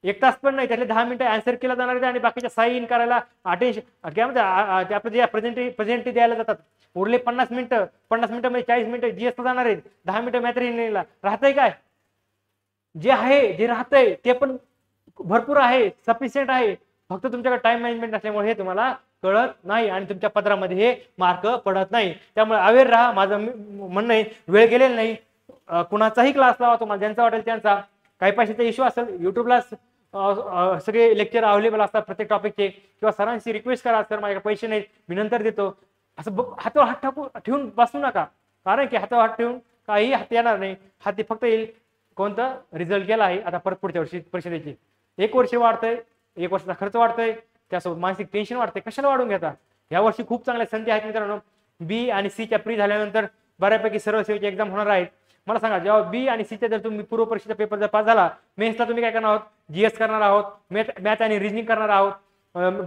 1 तास पण नाही, त्यातले 10 मिनिटं आन्सर केला जाणार आहे आणि बाकीच्या साईन करायला अटेन्शन काय म्हणतात आपलं जे प्रेझेंट द्यायला जातात. उरले 50 मिनिटं मध्ये 40 मिनिटं जीएस जाणार आहेत, 10 मिनिटं मॅथ रिजनिंगला. राहतंय काय? जे आहे जे राहतंय ते पण भरपूर आहे, सफिशियंट आहे. फक्त तुमच्याकडे टाइम मॅनेजमेंट नसल्यामुळे हे तुम्हाला कळत नाही आणि तुमच्या पत्रामध्ये हे मार्क पडत नाही. त्यामुळे अवेअर राहा. माझं म्हणणं आहे, वेळ गेलेला नाही. कुणाचाही क्लास लावा तुम्हाला, ज्यांचा वाटेल त्यांचा. काही पैशाचा इश्यू असेल, युट्यूबला सगळे लेक्चर अवेलेबल असतात प्रत्येक टॉपिकचे, किंवा सरांशी रिक्वेस्ट करा, सर माझ्याकडे पैसे नाहीत मी नंतर देतो. असं हातावर हात ठेवून बसू नका, कारण की हातावर हात ठेवून काही हात येणार नाही. हाती फक्त येईल कोणतं? रिझल्ट गेला आहे, आता परत पुढच्या वर्षी परिषदेची. 1 वर्ष वाढतंय, 1 वर्षाचा खर्च वाढतोय, त्यासोबत मानसिक टेन्शन वाढतंय. कशाला वाढून घेता? या वर्षी खूप चांगल्या संधी आहेत मित्रांनो. बी आणि सी च्या प्री झाल्यानंतर बऱ्यापैकी सर्व सेवेची एक्झाम होणार आहेत. मला सांगा, जेव्हा बी आणि सीच्या जर तुम्ही पूर्व परीक्षेचा पेपर जर पास झाला, मेन्सला तुम्ही काय करणार आहोत, जीएस करणार आहोत, मॅथ आणि रिजनिंग करणार आहोत,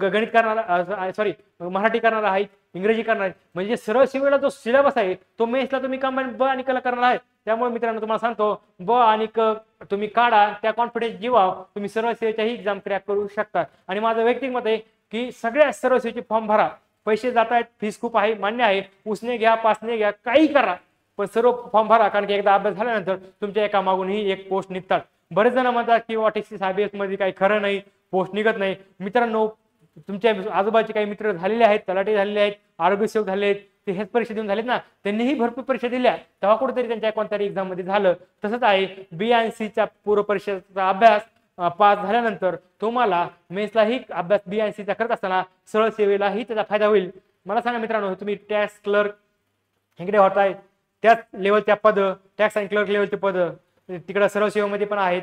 गणित करणार, सॉरी मराठी करणार आहे, इंग्रजी करणार आहे, म्हणजे सरळ सेवेला जो सिलेबस आहे तो मेन्सला तुम्ही कंबाईन ब आणि क ला करणार आहे. त्यामुळे मित्रांनो तुम्हाला सांगतो, ब आणि क तुम्ही काढा, त्या कॉन्फिडन्स जीवा तुम्ही सरळ सेवेच्याही एक्झाम क्रॅक करू शकता. आणि माझं वैयक्तिक मत आहे की सगळ्या सरळ सेवेचे फॉर्म भरा, पैसे जात आहेत, फीस खूप आहे, मान्य आहे, उसने घ्या पासने घ्या काही करा, पण सर्व फॉर्म भरा, कारण की एकदा अभ्यास झाल्यानंतर तुमच्या एका मागूनही एक पोस्ट निघतात. बरेच जण म्हणतात की वाटेसी IBS मध्ये काही खरं नाही, पोस्ट निघत नाही. मित्रांनो, तुमच्या आजूबाजूचे काही मित्र झालेले आहेत, तलाठी झालेले आहेत, आरोग्य सेवक झाले आहेत, ते हेच परीक्षा देऊन झालेत ना, त्यांनीही भरपूर परीक्षा दिल्या, तेव्हा कुठेतरी त्यांच्या कोणत्याही एक्झाम मध्ये झालं. तसंच आहे बी आणि सीच्या पूर्व परीक्षेचा अभ्यास पास झाल्यानंतर तुम्हाला मेन्सलाही अभ्यास बी आणि सीचा करत असताना सरळ सेवेलाही त्याचा फायदा होईल. मला सांगा मित्रांनो, तुम्ही टॅक्स क्लर्क इकडे होताय, त्याच लेवलच्या पद, टॅक्स आणि क्लर्क लेवलचे पद तिकडे सरळ सेवेमध्ये पण आहेत,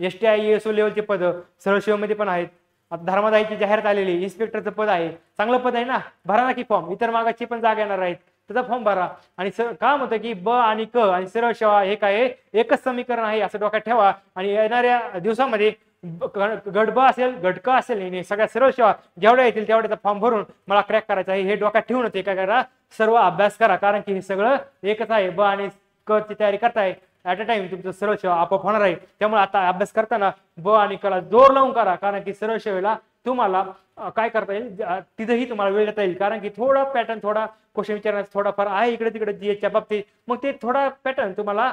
STI ESO लेवलचे पद सरळ सेवेमध्ये पण आहेत. आता धर्मादायची जाहिरात आलेली, इन्स्पेक्टरचं पद आहे, चांगलं पद आहे ना, भरा ना की फॉर्म, इतर मागाची पण जागा येणार आहेत, त्याचा फॉर्म भरा. आणि काम होतं की ब आणि क आणि सरळ सेवा हे काय एकच समीकरण आहे असं डोक्यात ठेवा. आणि येणाऱ्या दिवसामध्ये गट ब असेल, गट क असेल, सगळ्या सरळ सेवा जेवढ्या येतील तेवढ्याचा फॉर्म भरून मला क्रॅक करायचा आहे हे डोक्यात ठेवून ते काय करा, सर्व अभ्यास करा, कारण की हे सगळं एकच आहे. ब आणि क ची तयारी करताय ऍट अ टाइम, तुमचं सरळ सेवा आपोआप होणार आहे. त्यामुळे आता अभ्यास करताना ब आणि क ला जोर लावून करा, कारण की सरळ सेवेला तुम्हाला काय करता येईल, तिथेही तुम्हाला वेळ देता येईल, कारण की थोडा पॅटर्न, थोडा क्वेश्चन विचारण्याचा थोडाफार आहे इकडे तिकडे जीएसच्या बाबतीत, मग ते थोडा पॅटर्न तुम्हाला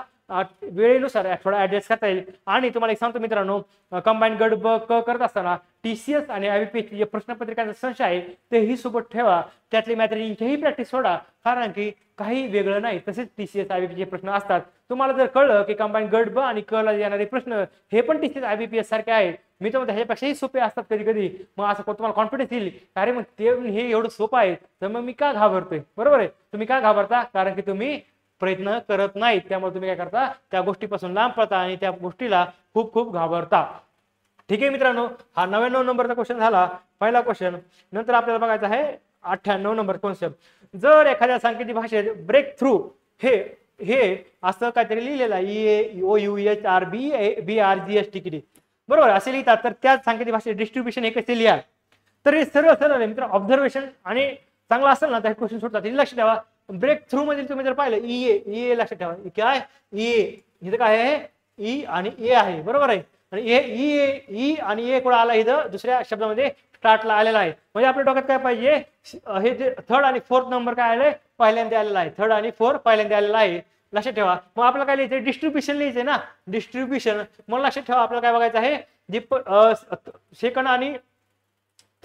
वेळेनुसार थोडा ऍडजस्ट करता येईल. आणि तुम्हाला एक सांगतो मित्रांनो, कंबाईन गट ब क करत असताना TCS आणि IBPS जे प्रश्नपत्रिकांचा संच आहे तेही सोबत ठेवा, त्यातली मॅथ्सची प्रॅक्टिस सोडा, कारण की काही वेगळं नाही. तसेच TCS IBPS चे प्रश्न असतात. तुम्हाला जर कळलं की कंबाईन गट ब आणि क ला येणारे प्रश्न हे पण TCS IBPS सारखे आहेत, मी तर ह्याच्यापेक्षाही सोपे असतात कधी कधी, मग असं तुम्हाला कॉन्फिडन्स येईल, अरे मग ते हे एवढं सोपं आहे तर मग मी का घाबरतोय. बरोबर आहे, तुम्ही का घाबरता, कारण की तुम्ही प्रयत्न करत नाहीत. त्यामुळे तुम्ही काय करता, त्या गोष्टीपासून लांब पळता आणि त्या गोष्टीला खूप खूप घाबरता. ठीक आहे मित्रांनो, हा 99 नंबरचा क्वेश्चन झाला, पहिला क्वेश्चन. नंतर आपल्याला बघायचं आहे 98 नंबर कॉन्सेप्ट. जर एखाद्या सांकेतिक भाषेत ब्रेक थ्रू हे असं काहीतरी लिहिलेलं आहे, EAOUHRBRGSTKD बरोबर असे लिहितात, तर त्या सांकेतिक भाषेत डिस्ट्रीब्युशन हे कसे लिहा, तर हे सरळ सरळ आहे मित्र. ऑब्झर्वेशन आणि चांगला असेल ना तर क्वेश्चन सुटतात. लक्ष ठेवा, ब्रेक थ्रू मध्ये तुम्ही जर पाहिलं EA लक्षात ठेवा, काय EA इथं काय आहे, E आणि A आहे, बरोबर आहे. आणि E आणि A कुठं आला, इथं दुसऱ्या शब्दामध्ये स्टार्टला आलेला आहे. म्हणजे आपल्या डोक्यात काय पाहिजे, हे जे थर्ड आणि फोर्थ नंबर काय आलाय, पहिल्यांदा आलेला आहे, थर्ड आणि फोर्थ पहिल्यांदा आलेला आहे. लक्षात ठेवा. मग आपल्याला काय लिहायचं, डिस्ट्रीब्युशन लिहायचंय ना, डिस्ट्रीब्युशन. मग लक्षात ठेवा, आपल्याला काय बघायचं आहे, जे सेकंड आणि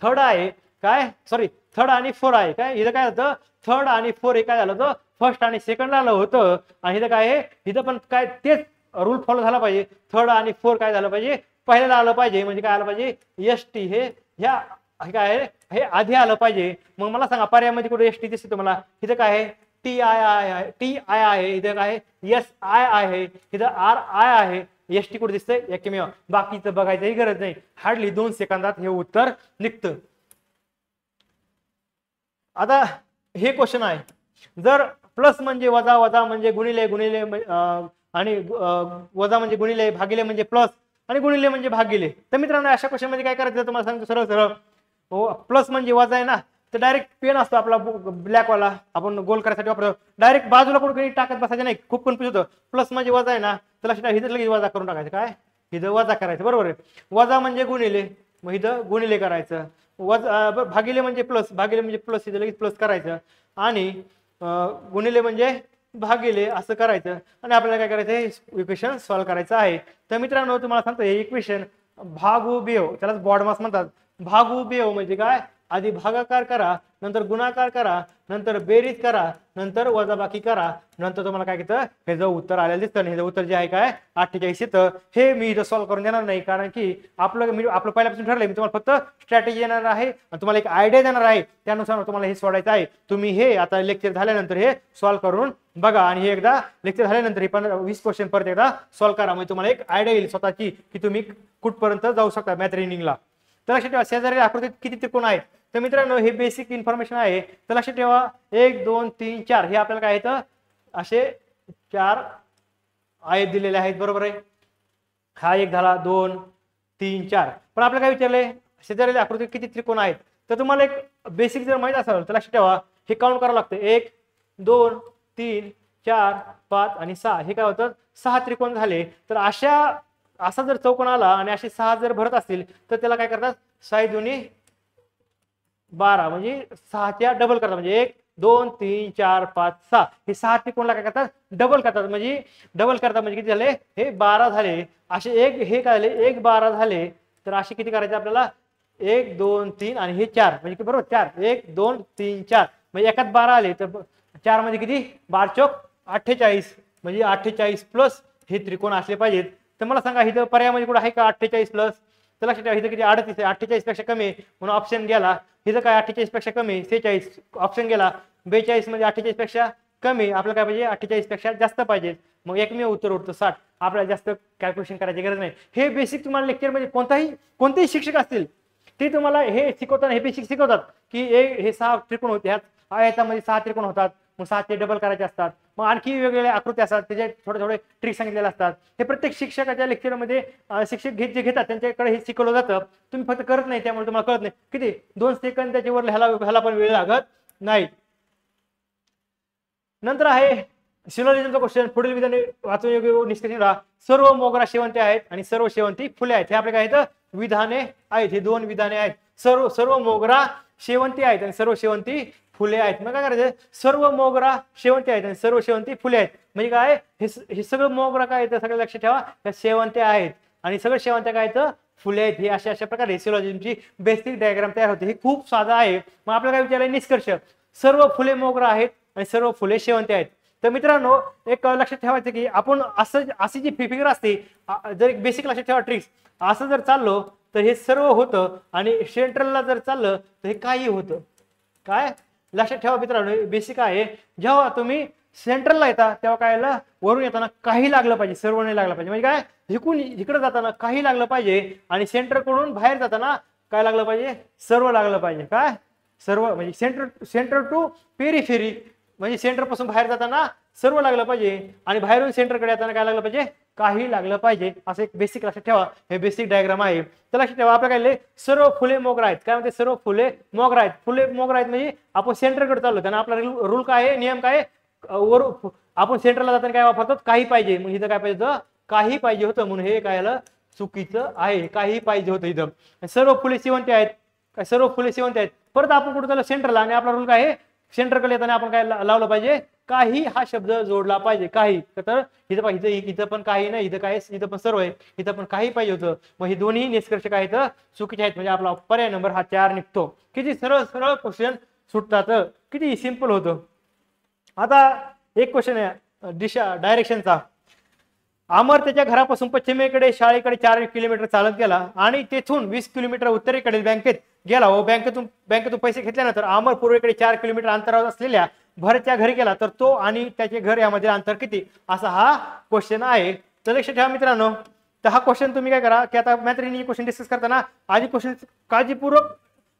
थर्ड आहे, काय सॉरी थर्ड आणि फोर आहे, काय इथं काय होतं, थर्ड आणि फोर हे काय झालं होतं, फर्स्ट आणि सेकंड आलं होतं. आणि इथं काय आहे, इथं पण काय तेच रूल फॉलो झाला पाहिजे, थर्ड आणि फोर काय झालं पाहिजे, पहिल्यांदा आलं पाहिजे. म्हणजे काय आलं पाहिजे, ST हे ह्या काय आहे, हे आधी आलं पाहिजे. मग मला सांगा पर्यायामध्ये कुठे ST दिसते तुम्हाला, इथं काय आहे, TI आहे, इथं काय SI आहे, इथं RI आहे, ST कुठे दिसतंय, एकमेव. बाकीचं बघायचंही गरज नाही, हार्डली 2 सेकंदात हे उत्तर निघतं. आता हे क्वेश्चन आहे, जर प्लस म्हणजे वजा, वजा म्हणजे गुणिले, गुणिले आणि वजा म्हणजे गुणिले, भागिले म्हणजे प्लस आणि गुणिले म्हणजे भागिले. तर मित्रांनो अशा क्वेश्चन मध्ये काय करायचं तुम्हाला सांगतो सरळ सरळ. प्लस म्हणजे वजा आहे ना, तर डायरेक्ट पेन असतो आपला ब्लॅक वाला, आपण गोल करायसाठी वापरतो, डायरेक्ट बाजूला कुठे टाकत बसायचं नाही, खूप कन्फ्युज होतं. प्लस म्हणजे वजा आहे ना, तर लक्षात इथं लगेच वजा करून टाकायचं, काय इथं वजा करायचं, बरोबर आहे. वजा म्हणजे गुणिले, मग इथं गुणिले करायचं. वजा भागिले म्हणजे प्लस, भागिले म्हणजे प्लस, इथं लगेच प्लस करायचं. आणि गुणिले म्हणजे भागिले असं करायचं. आणि आपल्याला काय करायचं, हे इक्वेशन सॉल्व्ह करायचं आहे. तर मित्रांनो तुम्हाला सांगतो, हे इक्वेशन भागुबेव, त्यालाच बॉड मास म्हणतात. भागुबेव म्हणजे काय, आधी भागाकार करा, नंतर गुणाकार करा, नंतर बेरीज करा, नंतर वजाबाकी करा, नंतर तुम्हाला काय घेतं, हे जो उत्तर आलेलं दिसतं, हे उत्तर जे आहे काय 48 येतं. हे मी इथं सॉल्व्ह करून देणार नाही, कारण की आपलं पहिल्यापासून ठरलंय, मी तुम्हाला फक्त स्ट्रॅटेजी देणार आहे आणि तुम्हाला एक आयडिया देणार आहे, त्यानुसार तुम्हाला हे सोडायचं आहे. तुम्ही हे आता लेक्चर झाल्यानंतर हे सॉल्व्ह करून बघा, आणि हे एकदा लेक्चर झाल्यानंतर हे 15-20 क्वेश्चन परत एकदा सॉल्व्ह करा, म्हणजे तुम्हाला एक आयडिया येईल स्वतःची की तुम्ही कुठपर्यंत जाऊ शकता मॅथ रिनिंगला. तर लक्षात ठेवा, शेजारी आकृतीत किती त्रिकोण आहेत. तर मित्रांनो हे बेसिक इन्फॉर्मेशन आहे. तर लक्षात ठेवा 1 2 3 4 हे आपल्याला काय येतं, असे 4 आयत दिलेले आहेत, बरोबर आहे. हा एक झाला, 2 3 4. पण आपल्याला काय विचारलंय, शेजारील आकृतीत किती त्रिकोण आहेत. तर तुम्हाला एक बेसिक जर माहित असेल तर लक्षात ठेवा, हे काउंट करावं लागतं. 1 2 3 4 5 आणि 6. हे काय होतं, 6 त्रिकोण झाले. तर असा जर चौकोन आला आणि असे 6 जर भरत असतील तर त्याला काय करतात, 6 दुनी 12 म्हणजे 6च्या डबल करतात. म्हणजे 1 2 3 4 5 6 हे 6 त्रिकोणला काय करतात, डबल करतात. म्हणजे डबल करतात म्हणजे किती झाले, हे 12 झाले. असे एक हे काय झाले, 1 12 झाले. तर असे किती करायचे आपल्याला, 1 2 3 आणि हे 4 म्हणजे बरोबर 4 1 2 3 4 म्हणजे एकात 12 आले. तर 4 मध्ये किती, 12 चौक 48 म्हणजे 48 प्लस हे त्रिकोण असले पाहिजेत. तर मला सांगा इथं पर्यायामध्ये कुठं आहे का 48 प्लस. तर लक्षात ठेवा इथं किती 38 आहे, 48 पेक्षा कमी आहे म्हणून ऑप्शन गेला. इथं काय 48 पेक्षा कमी 46 ऑप्शन गेला. 42 म्हणजे 48 पेक्षा कमी, आपल्याला काय पाहिजे 48 पेक्षा जास्त पाहिजे. मग एकमेव उत्तर उरतं 60. आपल्याला जास्त कॅल्क्युलेशन करायची गरज नाही. हे बेसिक तुम्हाला लेक्चर मध्ये कोणतेही शिक्षक असतील ते तुम्हाला हे शिकवताना हे बेसिक शिकवतात की हे 6 त्रिकोण होते, ह्यात आयतामध्ये 6 त्रिकोण होतात, मग 6 चे डबल करायचे असतात. मग आणखी वेगवेगळ्या आकृती असतात, त्याचे थोडे ट्रिक सांगितलेले असतात. हे प्रत्येक शिक्षकाच्या लेक्चरमध्ये शिक्षक जे घेतात त्यांच्याकडे हे शिकवलं जातं. तुम्ही फक्त करत नाही त्यामुळे तुम्हाला कळत नाही. किती 2 सेकंद त्याच्यावर ह्याला पण वेळ लागत नाही. नंतर आहे सिलोजिझमचा क्वेश्चन. पुढील विधाने वाचून योग्य निष्कर्ष निघा. सर्व मोगरा शेवंती आहेत आणि सर्व शेवंती फुले आहेत. हे आपले काय आहेत, विधाने आहेत. हे 2 विधाने आहेत. सर्व मोगरा शेवंती आहेत आणि सर्व शेवंती फुले आहेत. मग काय करायचं, सर्व मोगरा शेवंती आहेत आणि सर्व शेवंती फुले आहेत म्हणजे काय, हे सगळं मोगरा काय आहे सगळं लक्षात ठेवा, त्या शेवंत्या आहेत आणि सगळं शेवंत्या काय आहेत, फुले आहेत. हे अशा प्रकारे सिलोजिझमची बेसिक डायग्राम तयार होते. हे खूप साधा आहे. मग आपल्याला काय विचारलंय, निष्कर्ष सर्व फुले मोगरा आहेत आणि सर्व फुले शेवंती आहेत. तर मित्रांनो एक लक्षात ठेवायचं की आपण अशी जी फिगर असते, जर एक बेसिक लक्षात ठेवा ट्रिक्स, असं जर चाललो तर हे सर्व होतं आणि सेंट्रलला जर चाललं तर हे काही होतं. काय लक्षात ठेवा मित्रांनो, बेसिक आहे. जेव्हा तुम्ही सेंट्रलला येता तेव्हा काय वरून येताना काही लागलं पाहिजे, सर्व नाही लागलं पाहिजे. म्हणजे काय, इकडून इकडे जाताना काही लागलं पाहिजे आणि सेंटरकडून बाहेर जाताना काय लागलं पाहिजे, सर्व लागलं पाहिजे. काय सर्व म्हणजे सेंटर टू पेरिफेरी म्हणजे सेंटर पासून बाहेर जाताना सर्व लागलं पाहिजे आणि बाहेरून सेंटरकडे येताना काय लागलं पाहिजे, काही लागलं पाहिजे. असं एक बेसिक लक्षात ठेवा. हे बेसिक डायग्राम आहे. तर लक्षात ठेवा आपल्या काय सर्व फुले मोगरा आहेत. काय म्हणते, सर्व फुले मोगरा आहेत. फुले मोगरा आहेत म्हणजे आपण सेंटरकडे चाललो त्यांना आपला रूल काय आहे, नियम काय वर आपण सेंटरला जाताना काय वापरतो, काही पाहिजे. मग इथं काय पाहिजे होतं, काही पाहिजे होतं म्हणून हे काय चुकीचं आहे. काही पाहिजे होतं इथं. सर्व फुले शेवंती आहेत. काय सर्व फुले शेवंती आहेत. परत आपण कुठं चाललो सेंटरला आणि आपला रूल काय आहे, सेंटरकडे येताना आपण काय लावलं पाहिजे, काही हा शब्द जोडला पाहिजे. काही तर इथं पण काही नाही, इथं पण सर्व आहे, इथं पण काही पाहिजे होतं. मग हे दोन्ही निष्कर्ष काय आहेत, चुकीचे आहेत. म्हणजे आपला पर्याय नंबर हा 4 निघतो. किती सरळ क्वेश्चन सुटतात, किती सिंपल होतं. आता एक क्वेश्चन आहे दिशा डायरेक्शनचा. अमर त्याच्या घरापासून पश्चिमेकडे शाळेकडे 4 किलोमीटर चालत गेला आणि तेथून 20 किलोमीटर उत्तरेकडील बँकेत गेला व बँकेतून पैसे घेतल्यानंतर अमर पूर्वेकडे 4 किलोमीटर अंतरावर असलेल्या भरतच्या घरी गेला. तर तो आणि त्याचे घर यामध्ये अंतर किती, असा हा क्वेश्चन आहे. तर लक्षात ठेवा मित्रांनो, तर हा क्वेश्चन तुम्ही काय करा की आता मॅथ्सनी क्वेश्चन डिस्कस करताना आधी क्वेश्चन काळजीपूर्वक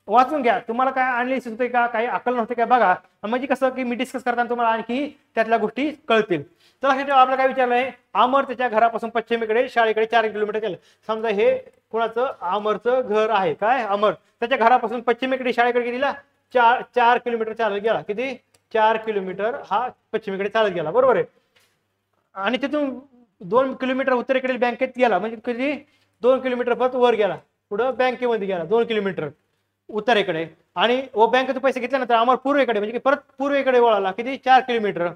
वाचून घ्या. तुम्हाला काय अनालिसिस होते का, काही अक्कल नव्हते का बघा. म्हणजे कसं की मी डिस्कस करताना तुम्हाला आणखी त्यातल्या गोष्टी कळतील. तर लक्षात ठेवा आपल्याला काय विचारलंय, अमर त्याच्या घरापासून पश्चिमेकडे शाळेकडे 4 किलोमीटर गेलं. समजा हे कोणाचं, अमरचं घर आहे. काय अमर त्याच्या घरापासून पश्चिमेकडे शाळेकडे गेला 4 किलोमीटर चालत गेला. किती, 4 किलोमीटर हा पश्चिमेकडे चालत गेला, बरोबर आहे. आणि तिथून 2 किलोमीटर उत्तरेकडील बँकेत गेला. म्हणजे किती, 2 किलोमीटर परत वर गेला, पुढं बँकेमध्ये गेला 2 किलोमीटर उत्तरेकडे. आणि व बँकेतून पैसे घेतल्यानंतर अमर पूर्वेकडे म्हणजे परत पूर्वेकडे वळाला. किती, 4 किलोमीटर.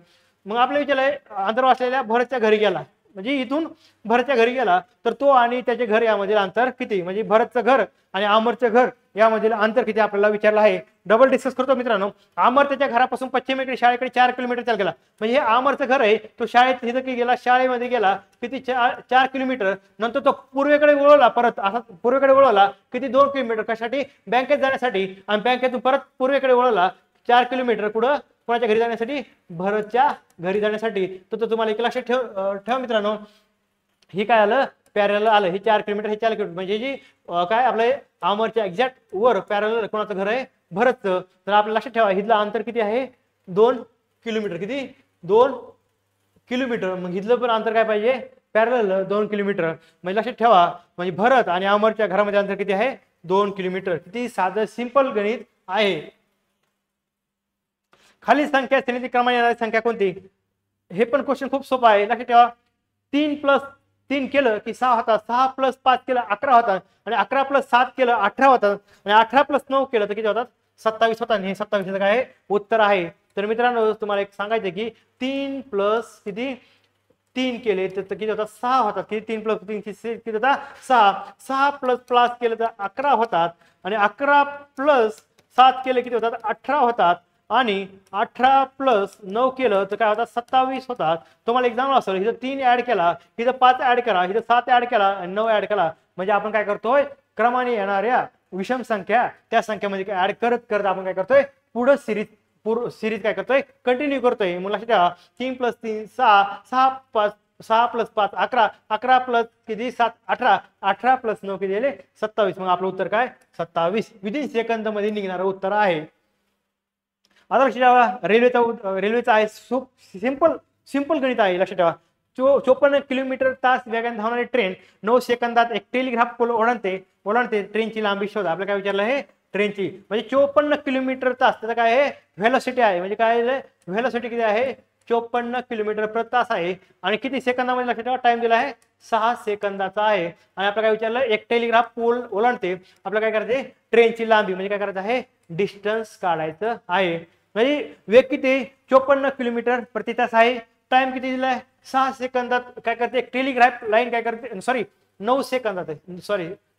मग आपल्या विचारलंय अंतर असलेल्या भरतच्या घरी गेला. म्हणजे इथून भरतच्या घरी गेला तर तो आणि त्याचे घर यामधील अंतर किती. म्हणजे भरतचं घर आणि अमरचं घर यामधील अंतर किती आपल्याला विचारलं आहे. डबल डिस्कस करतो मित्रांनो. अमर त्याच्या घरापासून पश्चिमेकडे शाळेकडे 4 किलोमीटर चालत गेला. म्हणजे हे अमरचं घर आहे, तो शाळेत इथं गेला, शाळेमध्ये गेला किती 4 किलोमीटर. नंतर तो पूर्वेकडे वळवला, परत असा पूर्वेकडे वळवला किती 2 किलोमीटर कशासाठी, बँकेत जाण्यासाठी. आणि बँकेतून परत पूर्वेकडे वळवला 4 किलोमीटर कुठं, कोणाच्या घरी जाण्यासाठी, भरतच्या घरी जाण्यासाठी. तर तुम्हाला एक लक्षात ठेवा मित्रांनो, ही काय आलं, पॅरल आलं. हे 4 किलोमीटर, हे 4 किलोमीटर म्हणजे जी काय आपलं अमरच्या एक्झॅक्ट वर पॅरल कोणाचं घर आहे, भरतचं. तर आपल्याला लक्षात ठेवा इथलं अंतर किती आहे, 2 किलोमीटर. किती, 2 किलोमीटर, मग इथलं पण अंतर काय पाहिजे पॅरलल 2 किलोमीटर. म्हणजे लक्षात ठेवा म्हणजे भरत आणि अमरच्या घरामध्ये अंतर किती आहे 2 किलोमीटर. किती साधं सिंपल गणित आहे. खाली संख्या श्रेणीतील क्रमाने येणारी संख्या कोणती. हे पण क्वेश्चन खूप सोपा आहे. लक्षात ठेवा 3 + 3 केलं की 6 होतात, 6 + 5 केलं 11 होतात आणि 11 + 7 केलं 18 होतात आणि 18 + 9 केलं तर किती होतात 27 होतात. हे 27 काय आहे उत्तर आहे. तर मित्रांनो तुम्हाला एक सांगायचं की 3 + किती 3 केले तर किती होतात 6 होतात. किती 3 + 3 किती होतात 6. 6 + 5 केलं तर 11 होतात आणि 11 + 7 केले किती होतात 18 होतात आणि 18 + 9 केलं तर काय होतात 27 होतात. तुम्हाला एक्झाम असेल इथं 3 ऍड केला, इथं 5 ऍड करा, इथं 7 ऍड केला आणि 9 ऍड केला म्हणजे आपण काय करतोय क्रमाने येणाऱ्या विषम संख्या त्या संख्येमध्ये ऍड करत करत आपण काय करतोय पुढे सिरीज काय करतोय कंटिन्यू करतोय. मग लक्षात ठेवा 3 + 3 6, 6 + 5 11, 11 + किती 7 18, 18 + 9 किती झाले 27. मग आपलं उत्तर काय 27 विदिन सेकंद मध्ये निघणारं उत्तर आहे. आता लक्षात ठेवा रेल्वेचा आहे सिंपल गणित आहे. लक्षात ठेवा 54 किलोमीटर तास वेगाने धावणारी ट्रेन 9 सेकंदात एक टेलिग्राफ पोल ओलांडते ट्रेनची लांबी शोधा. आपल्याला काय विचारलं आहे ट्रेनची म्हणजे 54 किलोमीटर तास त्याचा काय आहे व्हेलॉसिटी आहे. म्हणजे काय व्हेलॉसिटी किती आहे 54 किलोमीटर प्रति तास आहे आणि किती सेकंदामध्ये लक्षात ठेवा टाइम दिला आहे 6 सेकंदाचा आहे. आणि आपल्याला काय विचारलं एक टेलिग्राफ पोल ओलांडते. आपल्याला काय करायचं ट्रेनची लांबी म्हणजे काय करायचं आहे डिस्टन्स काढायचं आहे. म्हणजे वेग किती 54 किलोमीटर प्रति तास आहे. टाइम किती दिलाय 6 सेकंदात काय करते एक टेलिग्राफ लाईन काय करते 9 सेकंदात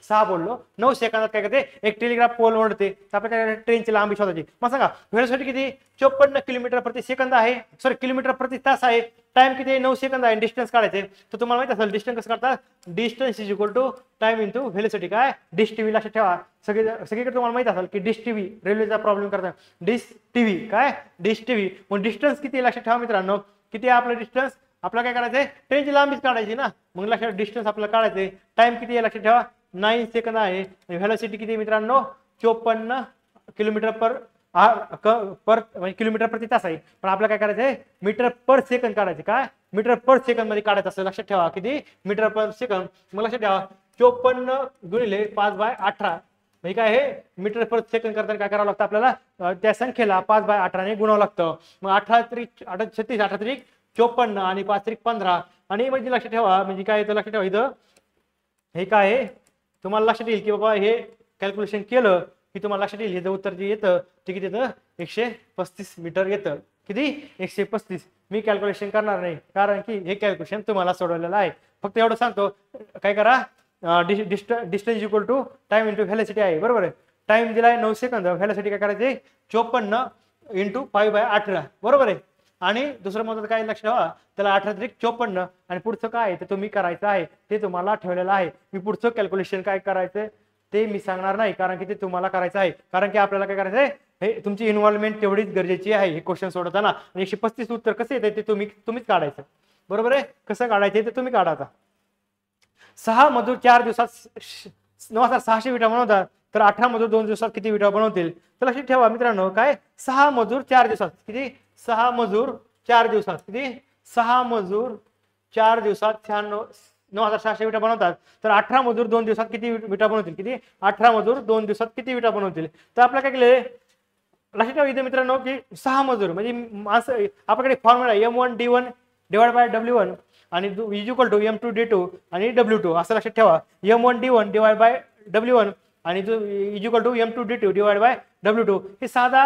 6 बोललो 9 सेकंदात काय करते एक टेलिग्राफ पोल ओढते. आपल्याला ट्रेनची लांबी शोधायची. मग सांगा वेळेसाठी किती 54 किलोमीटर प्रति सेकंद आहे किलोमीटर प्रति तास आहे. टाइम किती 9 सेकंद आहे. डिस्टन्स काढायचे तर तुम्हाला माहिती असेल डिस्टन्स कसं काढतात distance is equal to time into velocity काय डिश टीव्ही. लक्षात ठेवा सगळीकडे तुम्हाला माहिती असेल की डिश टीव्ही रेल्वेचा प्रॉब्लेम करतात डिश टीव्ही काय डिश टीव्ही. मग डिस्टन्स किती लक्षात ठेवा मित्रांनो किती आहे आपलं डिस्टन्स आपल्याला काय करायचंय ट्रेनची लांबीच काढायची ना. मग लक्षात डिस्टन्स आपल्याला काढायचंय. टाइम किती आहे लक्षात ठेवा 9 सेकंद आहे. व्हेलोसिटी किती मित्रांनो 54 किलोमीटर म्हणजे किलोमीटर प्रति तास आहे. पण आपल्याला काय करायचंय मीटर पर सेकंद काढायचे. काय मीटर पर सेकंद मध्ये काढायचं असं लक्षात ठेवा किती मीटर पर सेकंद. मग लक्षात ठेवा 54 गुणिले 5/18 म्हणजे काय आहे मीटर पर सेकंद करताना काय करावं लागतं आपल्याला त्या संख्येला 5/18 ने गुणावं लागतं. मग 18 त्रिक 36 18 त्रिक 54 आणि 5 त्रिक 15 आणि म्हणजे लक्षात ठेवा म्हणजे काय येतं लक्षात ठेवा इथं हे काय आहे तुम्हाला लक्षात येईल की बाबा हे कॅल्क्युलेशन केलं की तुम्हाला लक्षात येईल हे उत्तर जे येतं ते किती येतं 135 मीटर येतं. किती 135. मी कॅल्क्युलेशन करणार नाही कारण की हे कॅल्क्युलेशन तुम्हाला सोडवलेलं आहे. फक्त एवढं सांगतो काय करा distance equal to time into velocity आहे. बरोबर आहे. टाइम दिलाय 9 सेकंद व्हेलोसिटी काय करायचे 54 × 5/18 बरोबर आहे. आणि दुसरं महत्त्वाचं काय लक्ष ठेवा त्याला 18 त्रिक 54 आणि पुढचं काय ते तुम्ही करायचं आहे ते तुम्हाला ठेवलेलं आहे. मी पुढचं कॅल्क्युलेशन काय करायचं ते मी सांगणार नाही कारण की ते तुम्हाला करायचं आहे. कारण की आपल्याला काय करायचं आहे हे तुमची इन्व्हॉल्वमेंट तेवढीच गरजेची आहे. हे क्वेश्चन सोडवताना 135 उत्तर कसे येते ते तुम्हीच काढायचं. बरोबर आहे. कसं काढायचं ते तुम्ही काढायचा. 6 मजूर 4 दिवसात 9600 विटा बनवतात तर 18 मजूर 2 दिवसात किती विटा बनवतील. तर लक्षात ठेवा मित्रांनो काय 6 मजूर 4 दिवसात किती 6 मजूर 4 दिवसात किती 6 मजूर 4 दिवसात 9600 विटा बनवतात तर 18 मजूर 2 दिवसात किती विटा बनवतील. किती 18 मजूर 2 दिवसात किती विटा बनवतील. तर आपल्याला काय केले लक्षात ठेवा इथे मित्रांनो की 6 मजूर म्हणजे आपल्याकडे फॉर्म्युला M1D1 / W1 आणि is equal to M2 D2 आणि W2 असं लक्षात ठेवा. M1D1 / W1 आणि is equal to M2 D2 / W2 हे साधा